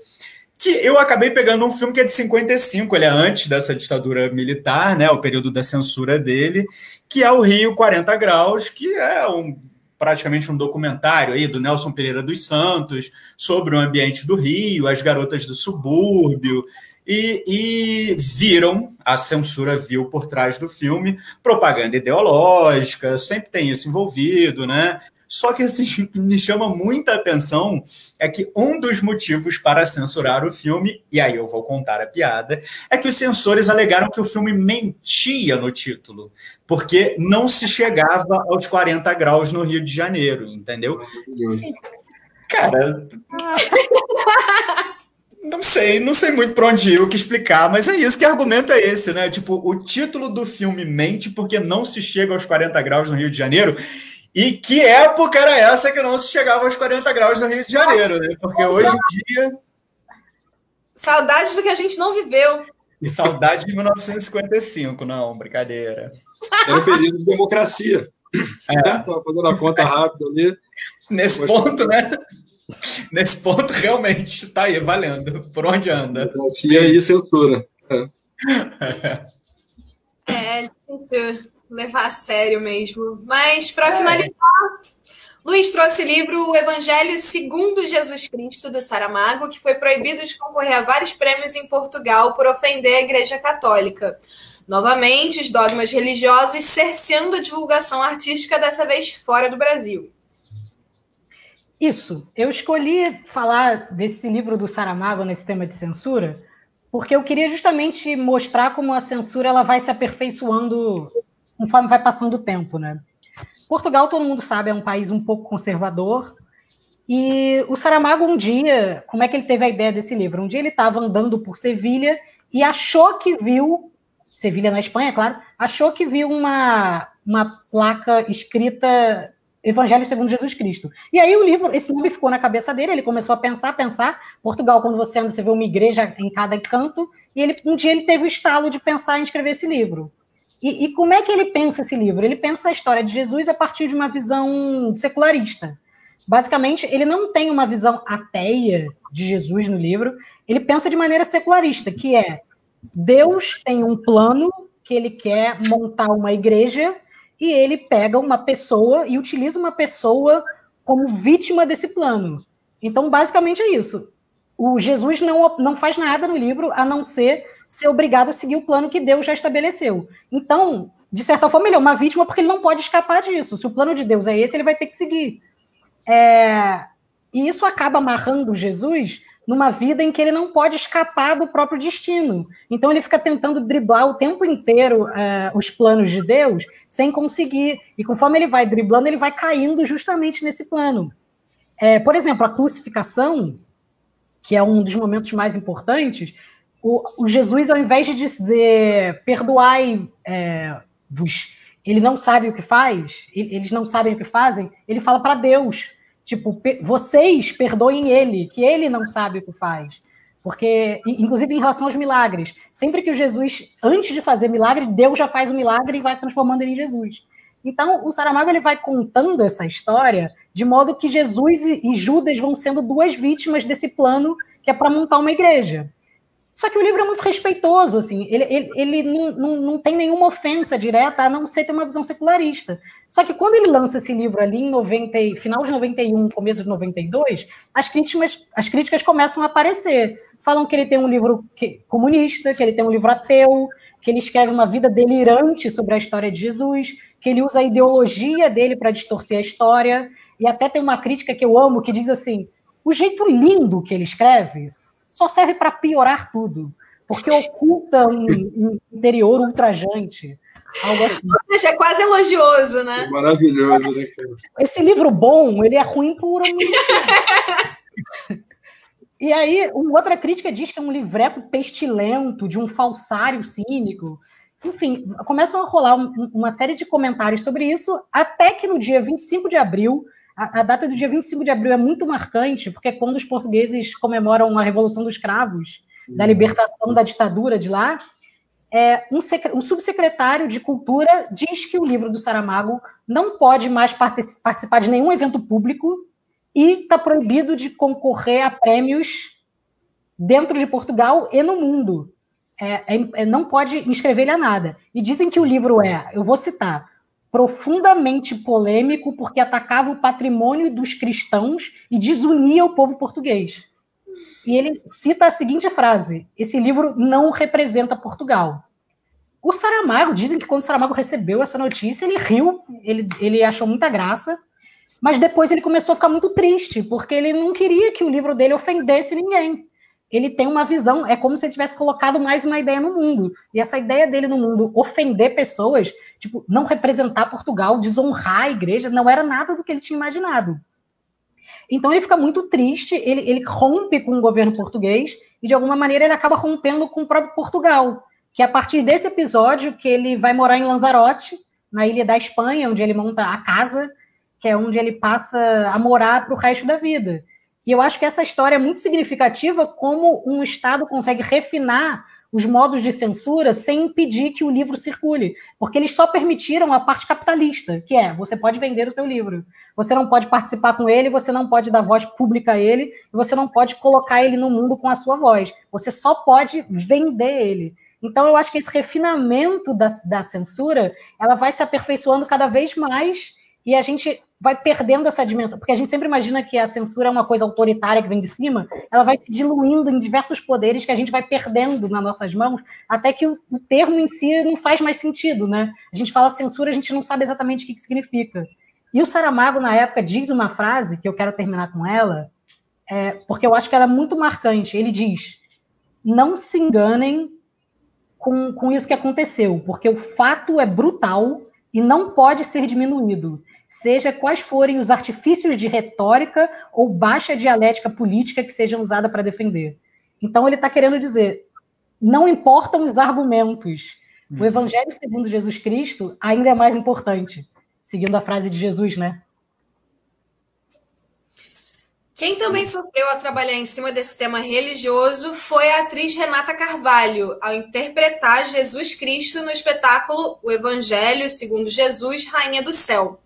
que eu acabei pegando um filme que é de 55, ele é antes dessa ditadura militar, né, o período da censura dele, que é o Rio 40 Graus, que é praticamente um documentário aí do Nelson Pereira dos Santos sobre o ambiente do Rio, as garotas do subúrbio, e viram, a censura viu por trás do filme, propaganda ideológica, sempre tem isso envolvido, né? Só que, assim, me chama muita atenção é que um dos motivos para censurar o filme, e aí eu vou contar a piada, é que os censores alegaram que o filme mentia no título, porque não se chegava aos 40 graus no Rio de Janeiro, entendeu? Assim, cara... Não sei muito para onde ir, o que explicar, mas é isso, que argumento é esse, né? Tipo, o título do filme mente porque não se chega aos 40 graus no Rio de Janeiro. E que época era essa que não se chegava aos 40 graus no Rio de Janeiro, né? Porque hoje em dia... Saudades do que a gente não viveu. E saudade de 1955, não, brincadeira. Era um período de democracia. Estava fazendo a conta rápida ali. Nesse ponto, né? Nesse ponto, realmente, tá aí, valendo. Por onde anda? Democracia e censura. É difícil levar a sério mesmo. Mas, para finalizar, Luiz trouxe o livro O Evangelho segundo Jesus Cristo, do Saramago, que foi proibido de concorrer a vários prêmios em Portugal por ofender a Igreja Católica. Novamente, os dogmas religiosos cerceando a divulgação artística, dessa vez fora do Brasil. Isso. Eu escolhi falar desse livro do Saramago nesse tema de censura, porque eu queria justamente mostrar como a censura ela vai se aperfeiçoando conforme vai passando o tempo, né? Portugal, todo mundo sabe, é um país um pouco conservador, e o Saramago um dia, como é que ele teve a ideia desse livro? Um dia ele estava andando por Sevilha e achou que viu, Sevilha na Espanha, claro, achou que viu uma placa escrita Evangelho segundo Jesus Cristo. E aí esse nome ficou na cabeça dele, ele começou a pensar. Portugal, quando você anda, você vê uma igreja em cada canto, e um dia ele teve o estalo de pensar em escrever esse livro. E como é que ele pensa esse livro? Ele pensa a história de Jesus a partir de uma visão secularista. Basicamente, ele não tem uma visão ateia de Jesus no livro, ele pensa de maneira secularista, que é Deus tem um plano que ele quer montar uma igreja e ele pega uma pessoa e utiliza uma pessoa como vítima desse plano. Então, basicamente é isso. O Jesus não faz nada no livro a não ser obrigado a seguir o plano que Deus já estabeleceu. Então, de certa forma, ele é uma vítima porque ele não pode escapar disso. Se o plano de Deus é esse, ele vai ter que seguir. E isso acaba amarrando Jesus numa vida em que ele não pode escapar do próprio destino. Então ele fica tentando driblar o tempo inteiro os planos de Deus sem conseguir. E conforme ele vai driblando, ele vai caindo justamente nesse plano. Por exemplo, a crucificação, que é um dos momentos mais importantes, o Jesus, ao invés de dizer perdoai-vos, ele não sabe o que faz, eles não sabem o que fazem, ele fala para Deus, tipo, vocês perdoem ele, que ele não sabe o que faz. Porque, inclusive em relação aos milagres, sempre que o Jesus, antes de fazer milagre, Deus já faz o milagre e vai transformando ele em Jesus. Então, o Saramago ele vai contando essa história de modo que Jesus e Judas vão sendo duas vítimas desse plano que é para montar uma igreja. Só que o livro é muito respeitoso, assim, ele não tem nenhuma ofensa direta, a não ser ter uma visão secularista. Só que quando ele lança esse livro ali em final de 91, começo de 92, as críticas começam a aparecer. Falam que ele tem um livro comunista, que ele tem um livro ateu, que ele escreve uma vida delirante sobre a história de Jesus, que ele usa a ideologia dele para distorcer a história, e até tem uma crítica que eu amo, que diz assim, o jeito lindo que ele escreve só serve para piorar tudo, porque oculta um interior ultrajante. Algo assim. Ou seja, é quase elogioso, né? Maravilhoso, né, cara? Esse livro bom, ele é ruim por um... E aí, uma outra crítica diz que é um livreto pestilento, de um falsário cínico. Enfim, começam a rolar uma série de comentários sobre isso, até que no dia 25 de abril, a data do dia 25 de abril é muito marcante, porque é quando os portugueses comemoram a Revolução dos Cravos, da libertação da ditadura de lá, um subsecretário de Cultura diz que o livro do Saramago não pode mais participar de nenhum evento público e está proibido de concorrer a prêmios dentro de Portugal e no mundo. Não pode inscrever ele a nada. E dizem que o livro eu vou citar, profundamente polêmico porque atacava o patrimônio dos cristãos e desunia o povo português. E ele cita a seguinte frase, esse livro não representa Portugal. O Saramago, dizem que quando o Saramago recebeu essa notícia, ele riu, ele achou muita graça, mas depois ele começou a ficar muito triste, porque ele não queria que o livro dele ofendesse ninguém. Ele tem uma visão, é como se ele tivesse colocado mais uma ideia no mundo. E essa ideia dele no mundo, ofender pessoas, tipo, não representar Portugal, desonrar a igreja, não era nada do que ele tinha imaginado. Então ele fica muito triste, ele rompe com o governo português, e de alguma maneira ele acaba rompendo com o próprio Portugal, que é a partir desse episódio que ele vai morar em Lanzarote, na ilha da Espanha, onde ele monta a casa, que é onde ele passa a morar para o resto da vida. E eu acho que essa história é muito significativa como um Estado consegue refinar os modos de censura sem impedir que o livro circule. Porque eles só permitiram a parte capitalista, que você pode vender o seu livro. Você não pode participar com ele, você não pode dar voz pública a ele, e você não pode colocar ele no mundo com a sua voz. Você só pode vender ele. Então, eu acho que esse refinamento da censura, ela vai se aperfeiçoando cada vez mais e a gente vai perdendo essa dimensão, porque a gente sempre imagina que a censura é uma coisa autoritária que vem de cima, ela vai se diluindo em diversos poderes que a gente vai perdendo nas nossas mãos, até que o termo em si não faz mais sentido, né? A gente fala censura, a gente não sabe exatamente o que significa. E o Saramago, na época, diz uma frase, que eu quero terminar com ela, porque eu acho que ela é muito marcante. Ele diz, não se enganem com isso que aconteceu, porque o fato é brutal e não pode ser diminuído, seja quais forem os artifícios de retórica ou baixa dialética política que sejam usadas para defender. Então ele está querendo dizer, não importam os argumentos, o Evangelho segundo Jesus Cristo ainda é mais importante, seguindo a frase de Jesus, né? Quem também sofreu a trabalhar em cima desse tema religioso foi a atriz Renata Carvalho, ao interpretar Jesus Cristo no espetáculo O Evangelho segundo Jesus, Rainha do Céu.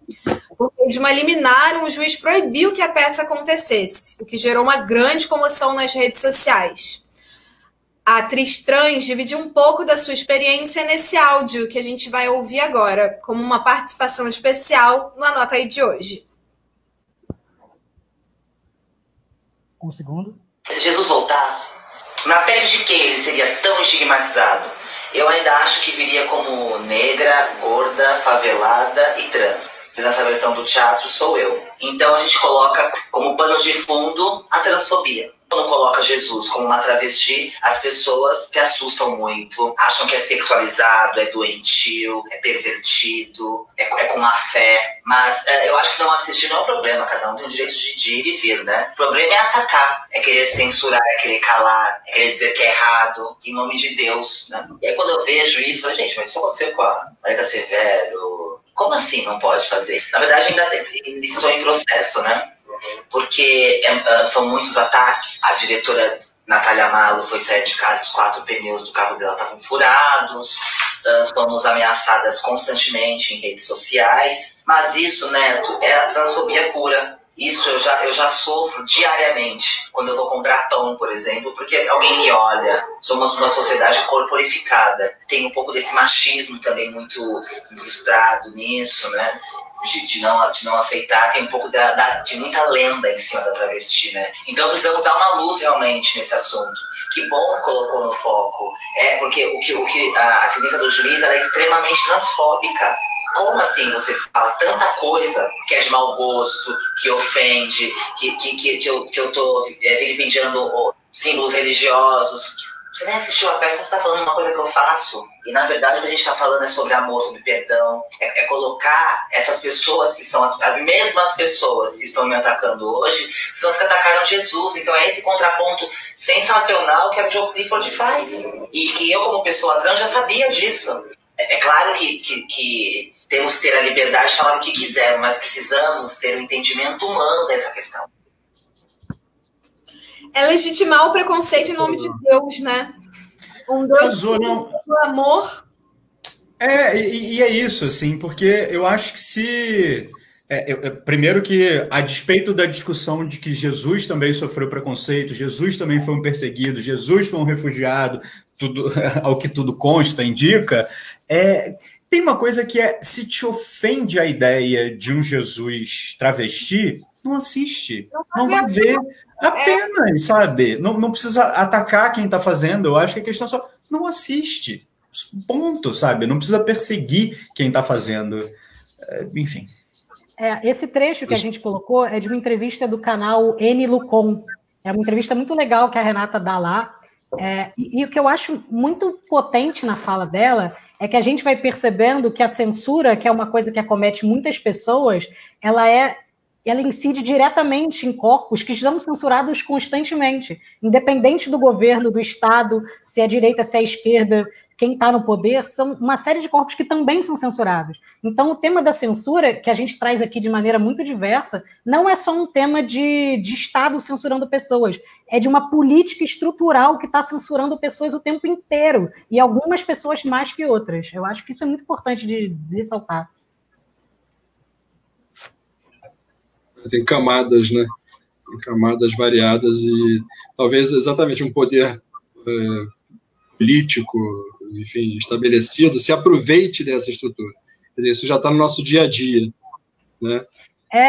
Por meio de uma liminar, o juiz proibiu que a peça acontecesse, o que gerou uma grande comoção nas redes sociais. A atriz trans dividiu um pouco da sua experiência nesse áudio que a gente vai ouvir agora, como uma participação especial no Anota Aí de hoje. Um segundo. Se Jesus voltasse, na pele de quem ele seria tão estigmatizado? Eu ainda acho que viria como negra, gorda, favelada e trans. Nessa versão do teatro sou eu. Então a gente coloca como pano de fundo a transfobia. Quando coloca Jesus como uma travesti, as pessoas se assustam muito, acham que é sexualizado, é doentio, é pervertido, é com má fé. Mas eu acho que não assistir não é o problema, cada um tem o direito de ir e vir, né? O problema é atacar, é querer censurar, é querer calar, é querer dizer que é errado, em nome de Deus, né? E aí quando eu vejo isso, eu falo, gente, mas isso aconteceu com a Marita Severo, como assim não pode fazer? Na verdade ainda estou em processo, né? Porque são muitos ataques. A diretora Natália Malo foi sair de casa, os 4 pneus do carro dela estavam furados. Somos ameaçadas constantemente em redes sociais. Mas isso, Neto, é a transfobia pura. Isso eu já sofro diariamente quando eu vou comprar pão, por exemplo, porque alguém me olha. Somos uma sociedade corporificada. Tem um pouco desse machismo também muito incrustado nisso, né? De não aceitar, tem um pouco de muita lenda em cima da travesti, né? Então precisamos dar uma luz realmente nesse assunto. Que bom que colocou no foco. Porque a sentença do juiz ela é extremamente transfóbica. Como assim você fala tanta coisa que é de mau gosto, que ofende, que eu tô vilipendiando símbolos religiosos? Você nem assistiu a peça, você está falando uma coisa que eu faço. E, na verdade, o que a gente está falando é sobre amor, sobre perdão. É colocar essas pessoas que são as mesmas pessoas que estão me atacando hoje, são as que atacaram Jesus. Então, é esse contraponto sensacional que a Jo Clifford faz. E que eu, como pessoa trans, já sabia disso. É claro que temos que ter a liberdade de falar o que quisermos, mas precisamos ter o entendimento humano dessa questão. É legitimar o preconceito em nome de Deus, né? Do amor. E é isso, assim, porque eu acho que se... primeiro que, a despeito da discussão de que Jesus também sofreu preconceito, Jesus também foi um perseguido, Jesus foi um refugiado, ao que tudo consta, indica, tem uma coisa que se te ofende a ideia de um Jesus travesti, não assiste, não vai ver apenas, sabe? Não precisa atacar quem está fazendo, eu acho que a questão é só, não assiste, ponto, sabe? Não precisa perseguir quem está fazendo, enfim. Esse trecho que a gente colocou é de uma entrevista do canal N Lucon, é uma entrevista muito legal que a Renata dá lá, e o que eu acho muito potente na fala dela é que a gente vai percebendo que a censura, que é uma coisa que acomete muitas pessoas, ela incide diretamente em corpos que são censurados constantemente, independente do governo, do Estado, se é direita, se é esquerda, quem está no poder, são uma série de corpos que também são censurados. Então, o tema da censura, que a gente traz aqui de maneira muito diversa, não é só um tema de Estado censurando pessoas, é de uma política estrutural que está censurando pessoas o tempo inteiro, e algumas pessoas mais que outras. Eu acho que isso é muito importante de ressaltar. Tem camadas, né? Tem camadas variadas e talvez exatamente um poder político, enfim, estabelecido, se aproveite dessa estrutura. Isso já está no nosso dia a dia, né?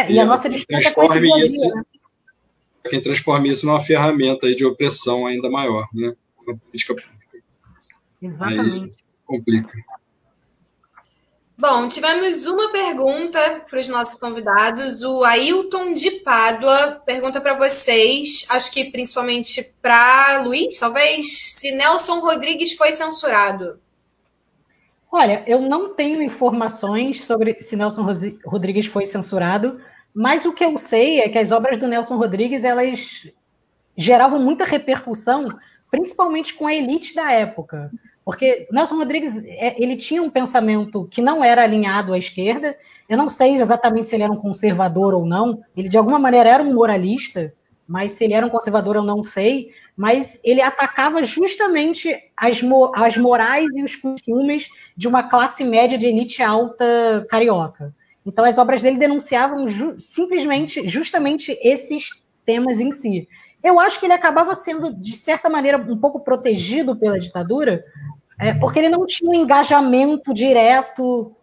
E a nossa disputa com esse dia a dia, né? Quem transforma isso numa ferramenta aí de opressão ainda maior, né? Uma política pública. Exatamente. Aí complica. Bom, tivemos uma pergunta para os nossos convidados. O Ailton de Pádua pergunta para vocês, acho que principalmente para Luiz, talvez, se Nelson Rodrigues foi censurado. Olha, eu não tenho informações sobre se Nelson Rodrigues foi censurado, mas o que eu sei é que as obras do Nelson Rodrigues, elas geravam muita repercussão, principalmente com a elite da época. Porque Nelson Rodrigues, ele tinha um pensamento que não era alinhado à esquerda. Eu não sei exatamente se ele era um conservador ou não. Ele, de alguma maneira, era um moralista, mas se ele era um conservador, eu não sei. Mas ele atacava justamente as morais e os costumes de uma classe média de elite alta carioca. Então, as obras dele denunciavam justamente esses temas em si. Eu acho que ele acabava sendo, de certa maneira, um pouco protegido pela ditadura, porque ele não tinha um engajamento direto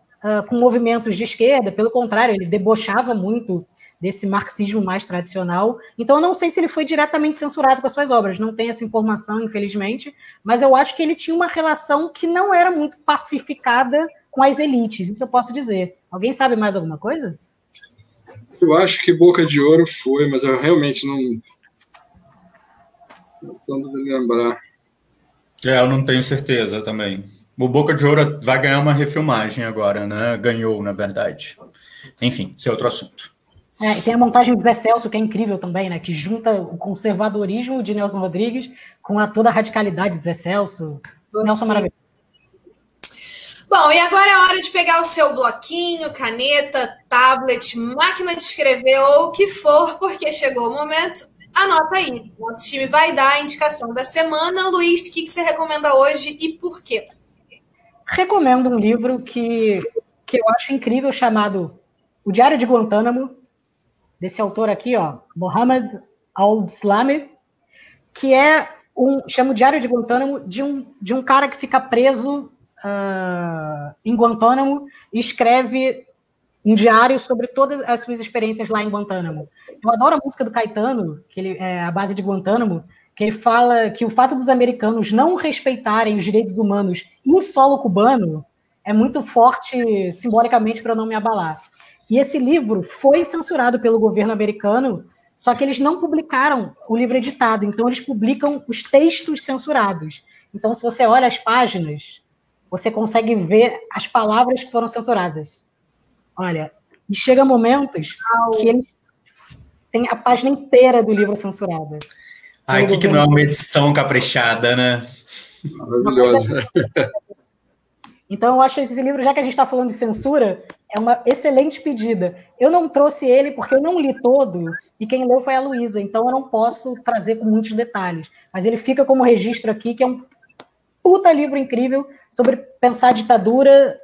com movimentos de esquerda, pelo contrário, ele debochava muito desse marxismo mais tradicional. Então, eu não sei se ele foi diretamente censurado com as suas obras, não tenho essa informação, infelizmente, mas eu acho que ele tinha uma relação que não era muito pacificada com as elites, isso eu posso dizer. Alguém sabe mais alguma coisa? Eu acho que Boca de Ouro foi, mas eu realmente não... Tentando lembrar. Eu não tenho certeza também. O Boca de Ouro vai ganhar uma refilmagem agora, né? Ganhou, na verdade. Enfim, esse é outro assunto. E tem a montagem do Zé Celso, que é incrível também, né? Que junta o conservadorismo de Nelson Rodrigues com toda a radicalidade de Zé Celso. Nelson maravilhoso. Bom, e agora é hora de pegar o seu bloquinho, caneta, tablet, máquina de escrever ou o que for, porque chegou o momento. Anota aí. Nosso time vai dar a indicação da semana. Luiz, o que você recomenda hoje e por quê? Recomendo um livro que eu acho incrível, chamado O Diário de Guantánamo, desse autor aqui, ó, Mohamed Al-Islami, que chama o Diário de Guantánamo de um cara que fica preso em Guantánamo e escreve um diário sobre todas as suas experiências lá em Guantánamo. Eu adoro a música do Caetano, que ele é a base de Guantánamo, que ele fala que o fato dos americanos não respeitarem os direitos humanos em solo cubano é muito forte simbolicamente para não me abalar. E esse livro foi censurado pelo governo americano, só que eles não publicaram o livro editado, então eles publicam os textos censurados. Então, se você olha as páginas, você consegue ver as palavras que foram censuradas. Olha, e chega momentos que eles têm a página inteira do livro censurada. Ai, que não é uma edição caprichada, né? Maravilhosa. Então, eu acho esse livro, já que a gente está falando de censura, é uma excelente pedida. Eu não trouxe ele porque eu não li todo, e quem leu foi a Luísa, então eu não posso trazer com muitos detalhes. Mas ele fica como registro aqui, que é um puta livro incrível sobre pensar a ditadura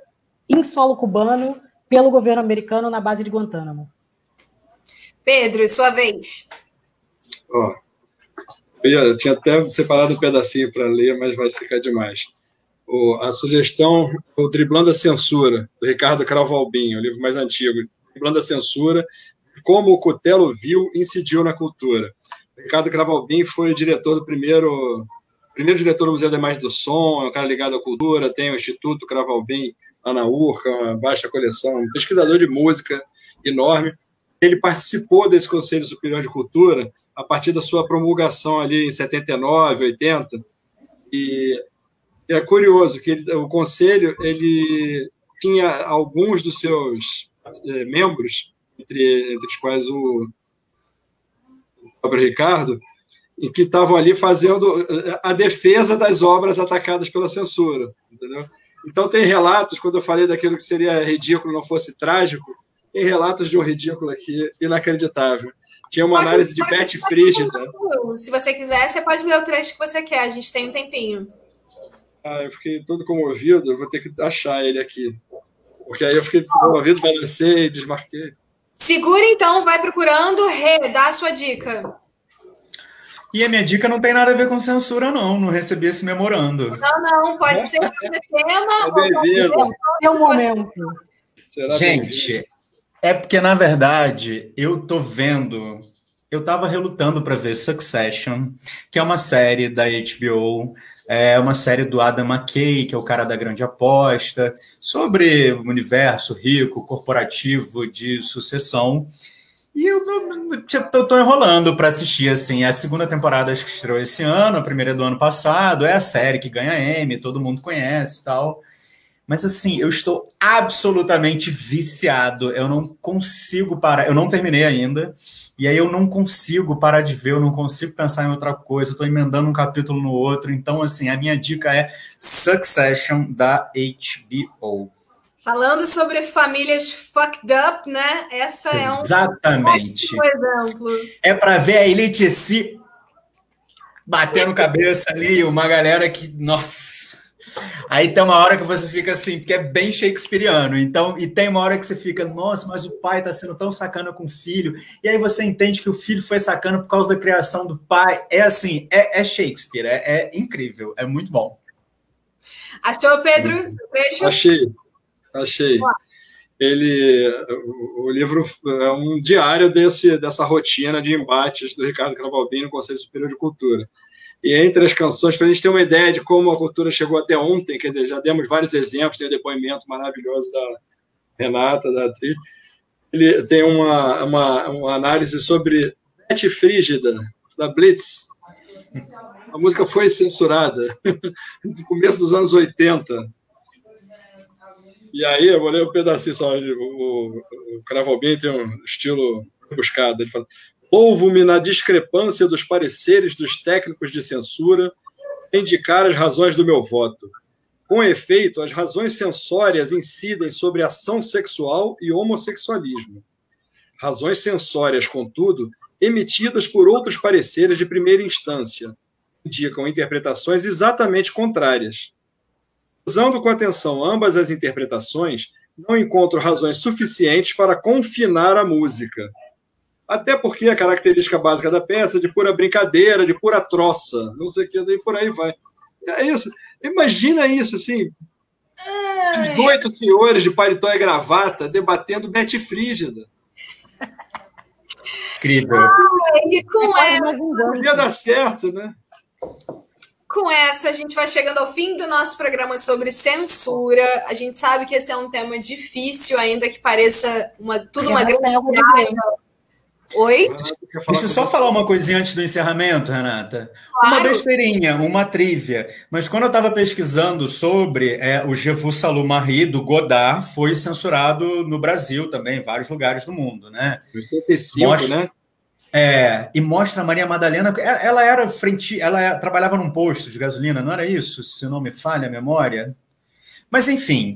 em solo cubano pelo governo americano na base de Guantánamo. Pedro, sua vez. Eu tinha até separado um pedacinho para ler, mas vai ficar demais. A sugestão, o Driblando a Censura, do Ricardo Cravalbin, o livro mais antigo. Driblando a Censura, como o Cutelo viu e incidiu na cultura. O Ricardo Cravalbin foi diretor do primeiro diretor do Museu da Imagem do Som, é um cara ligado à cultura, tem o Instituto Cravalbin lá na Urca, uma vasta coleção, um pesquisador de música enorme. Ele participou desse Conselho Superior de Cultura a partir da sua promulgação ali em 79, 80, e é curioso que o Conselho ele tinha alguns dos seus membros, entre os quais o próprio Ricardo, e que estavam ali fazendo a defesa das obras atacadas pela censura, entendeu? Então tem relatos, quando eu falei daquilo que seria ridículo não fosse trágico, tem relatos de um ridículo aqui inacreditável. Tinha uma análise de Beth Frígida. Se você quiser, você pode ler o trecho que você quer, a gente tem um tempinho. Eu fiquei todo comovido, eu vou ter que achar ele aqui. Porque aí eu fiquei comovido, balancei, desmarquei. Segura então, vai procurando, dá a sua dica. E a minha dica não tem nada a ver com censura, não recebi esse memorando. Não, pode ser sobre tema. Bem-vindo. É o momento. Gente, é porque, na verdade, eu tô vendo eu estava relutando para ver Succession, que é uma série da HBO, é uma série do Adam McKay, que é o cara da Grande Aposta, sobre o universo rico, corporativo de sucessão. E eu tô enrolando para assistir, assim. A segunda temporada acho que estreou esse ano, a primeira é do ano passado, é a série que ganha Emmy, todo mundo conhece e tal. Mas, assim, eu estou absolutamente viciado. Eu não consigo parar. Eu não terminei ainda. E aí eu não consigo parar de ver, eu não consigo pensar em outra coisa. Estou emendando um capítulo no outro. Então, assim, a minha dica é Succession, da HBO. Falando sobre famílias fucked up, né? Essa é um exatamente exemplo. É para ver a elite se batendo cabeça ali, uma galera que, nossa. Aí tem uma hora que você fica assim, porque é bem shakespeariano. Então, e tem uma hora que você fica, nossa, mas o pai tá sendo tão sacana com o filho. E aí você entende que o filho foi sacana por causa da criação do pai. É assim, é Shakespeare, é incrível, é muito bom. Achou, Pedro? Achei. O livro é um diário dessa rotina de embates do Ricardo Cravalbim no Conselho Superior de Cultura. E entre as canções, para a gente ter uma ideia de como a cultura chegou até ontem, quer dizer, já demos vários exemplos, tem o depoimento maravilhoso da Renata, da atriz. Ele tem uma análise sobre Betty Frígida, da Blitz. A música foi censurada no começo dos anos 80. E aí, eu vou ler um pedacinho só. O Cravalbim tem um estilo rebuscado. Ele fala: louvo-me na discrepância dos pareceres dos técnicos de censura a indicar as razões do meu voto. Com efeito, as razões censórias incidem sobre ação sexual e homossexualismo. Razões censórias, contudo, emitidas por outros pareceres de primeira instância, indicam interpretações exatamente contrárias. Usando com atenção ambas as interpretações, não encontro razões suficientes para confinar a música. Até porque a característica básica da peça é de pura brincadeira, de pura troça, não sei o que, daí por aí vai. É isso. Imagina isso, assim, 18 senhores de paletó e gravata debatendo Betty Frígida. Incrível. E com essa... Não ia dar certo, né? Com essa, a gente vai chegando ao fim do nosso programa sobre censura. A gente sabe que esse é um tema difícil, ainda que pareça tudo uma grande... Oi? Deixa eu só falar uma coisinha antes do encerramento, Renata. Claro. Uma besteirinha, uma trívia. Mas quando eu estava pesquisando sobre o Je vous salue Marie, do Godard, foi censurado no Brasil também, em vários lugares do mundo, né? 85, né? E mostra a Maria Madalena. Ela trabalhava num posto de gasolina, não era isso? Se não me falha a memória. Mas, enfim,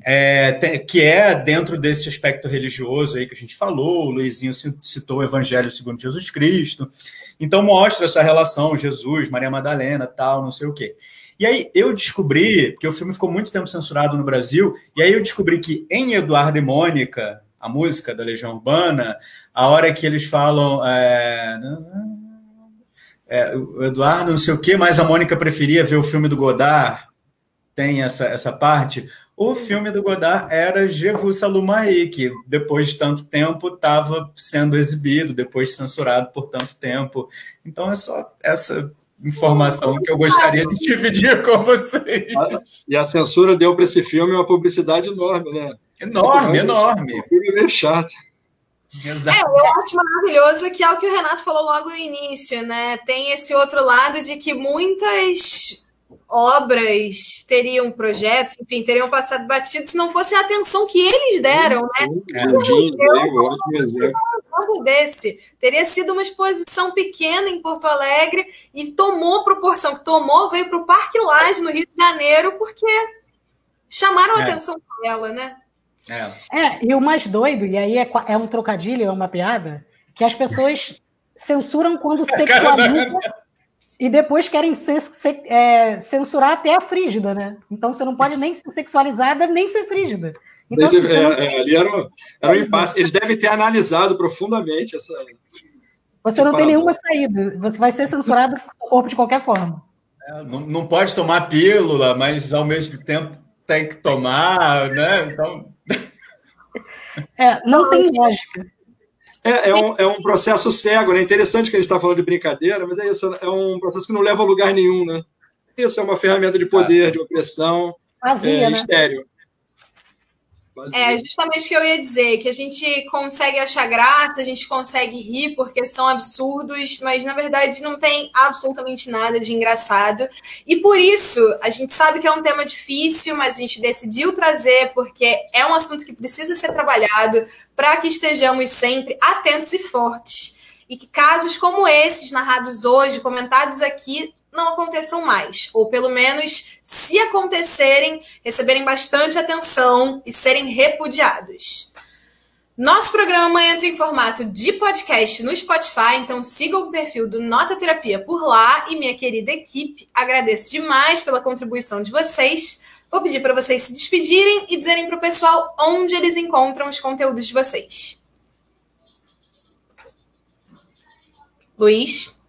que é dentro desse aspecto religioso aí que a gente falou, o Luizinho citou o Evangelho segundo Jesus Cristo, então mostra essa relação, Jesus, Maria Madalena, tal, não sei o quê. E aí eu descobri, porque o filme ficou muito tempo censurado no Brasil, e aí eu descobri que em Eduardo e Mônica, a música da Legião Urbana, a hora que eles falam o Eduardo não sei o quê, mas a Mônica preferia ver o filme do Godard, tem essa parte. O filme do Godard era Je vous salue Marie, que depois de tanto tempo estava sendo exibido, depois censurado por tanto tempo. Então é só essa informação que eu gostaria de dividir com vocês. E a censura deu para esse filme uma publicidade enorme, né? Enorme. O filme é meio chato. Exato. Eu acho maravilhoso que é o que o Renato falou logo no início, né? Tem esse outro lado de que muitas obras teriam projetos, enfim, teriam passado batido se não fosse a atenção que eles deram, né? Desse. Teria sido uma exposição pequena em Porto Alegre e tomou proporção que tomou, veio para o Parque Lage, no Rio de Janeiro, porque chamaram a atenção dela, né? E o mais doido, e aí é um trocadilho, é uma piada, que as pessoas censuram quando sexualiza e depois querem censurar até a frígida, né? Então você não pode nem ser sexualizada, nem ser frígida. Então, ali era um impasse. Eles devem ter analisado profundamente essa... Você não tem nenhuma saída. Você vai ser censurado com o seu corpo de qualquer forma. Não pode tomar pílula, mas ao mesmo tempo tem que tomar, né? Então... não tem lógica. É um processo cego, né? Interessante que a gente está falando de brincadeira, mas é isso, é um processo que não leva a lugar nenhum, né? Isso é uma ferramenta de poder, de opressão, Vazia, né? estéreo. É justamente o que eu ia dizer, que a gente consegue achar graça, a gente consegue rir porque são absurdos, mas na verdade não tem absolutamente nada de engraçado. E por isso, a gente sabe que é um tema difícil, mas a gente decidiu trazer porque é um assunto que precisa ser trabalhado para que estejamos sempre atentos e fortes. E que casos como esses narrados hoje, comentados aqui, não aconteçam mais, ou pelo menos, se acontecerem, receberem bastante atenção e serem repudiados. Nosso programa entra em formato de podcast no Spotify, então siga o perfil do Nota Terapia por lá e minha querida equipe, agradeço demais pela contribuição de vocês. Vou pedir para vocês se despedirem e dizerem para o pessoal onde eles encontram os conteúdos de vocês. Luiz?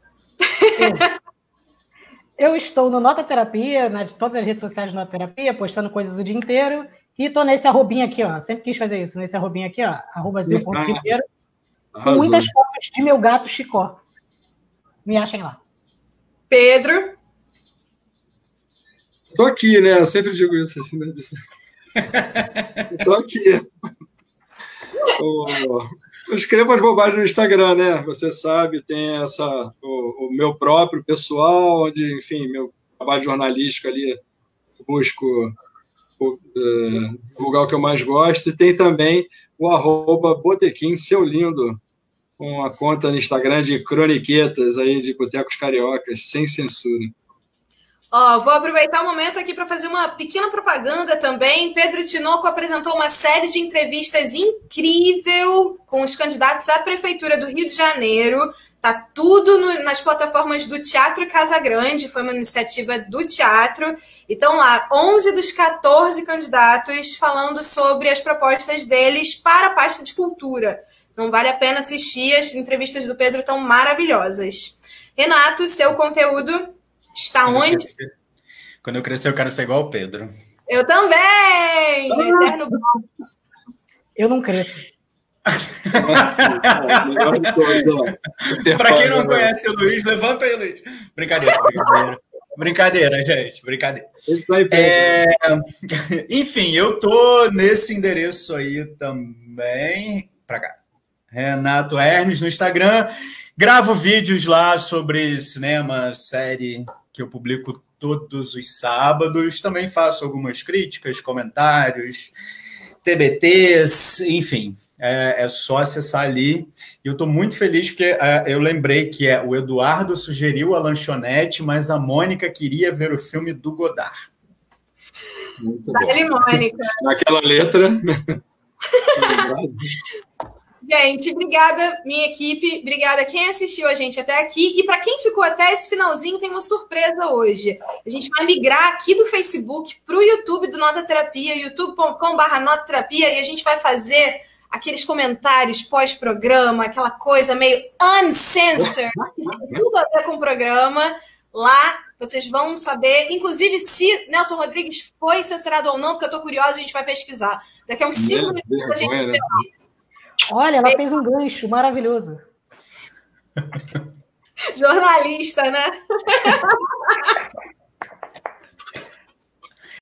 Eu estou no Nota Terapia, de todas as redes sociais do Nota Terapia, postando coisas o dia inteiro. E tô nesse arrobinha aqui, ó. Sempre quis fazer isso, nesse arrobinha aqui, ó. @zil.ribeiro. Com muitas fotos de meu gato Chicó. Me achem lá. Pedro? Tô aqui, né? Eu sempre digo isso assim, né? Tô aqui. Eu escrevo as bobagens no Instagram, né? Você sabe, tem o meu próprio pessoal, onde, enfim, meu trabalho jornalístico ali, busco divulgar o que eu mais gosto. E tem também o @Botequim, seu lindo, uma conta no Instagram de croniquetas aí, de botecos cariocas, sem censura. Vou aproveitar o momento aqui para fazer uma pequena propaganda também. Pedro Tinoco apresentou uma série de entrevistas incrível com os candidatos à Prefeitura do Rio de Janeiro. Tá tudo nas plataformas do Teatro Casa Grande, foi uma iniciativa do teatro. E estão lá 11 dos 14 candidatos falando sobre as propostas deles para a pasta de cultura. Então vale a pena assistir, as entrevistas do Pedro estão maravilhosas. Renato, seu conteúdo... Está onde? Quando eu crescer, eu quero ser igual o Pedro. Eu também! Eterno Bronx. Eu não cresço. Para quem não conhece o Luiz, levanta aí, Luiz. Brincadeira. Brincadeira, gente. Brincadeira. Enfim, eu tô nesse endereço aí também. Para cá. Renato Hermes no Instagram. Gravo vídeos lá sobre cinema, série, que eu publico todos os sábados. Também faço algumas críticas, comentários, TBTs, enfim. É só acessar ali. E eu estou muito feliz porque eu lembrei que o Eduardo sugeriu a lanchonete, mas a Mônica queria ver o filme do Godard. Muito bom. Mônica. Naquela letra... Gente, obrigada, minha equipe, obrigada quem assistiu a gente até aqui. E para quem ficou até esse finalzinho, tem uma surpresa hoje. A gente vai migrar aqui do Facebook para o YouTube do Nota Terapia, youtube.com/notaterapia, e a gente vai fazer aqueles comentários pós-programa, aquela coisa meio uncensored, tudo a ver com o programa. Lá vocês vão saber, inclusive, se Nelson Rodrigues foi censurado ou não, porque eu estou curiosa, a gente vai pesquisar. Daqui a uns 5 minutos a gente vai. Olha, ela fez um gancho maravilhoso. Jornalista, né?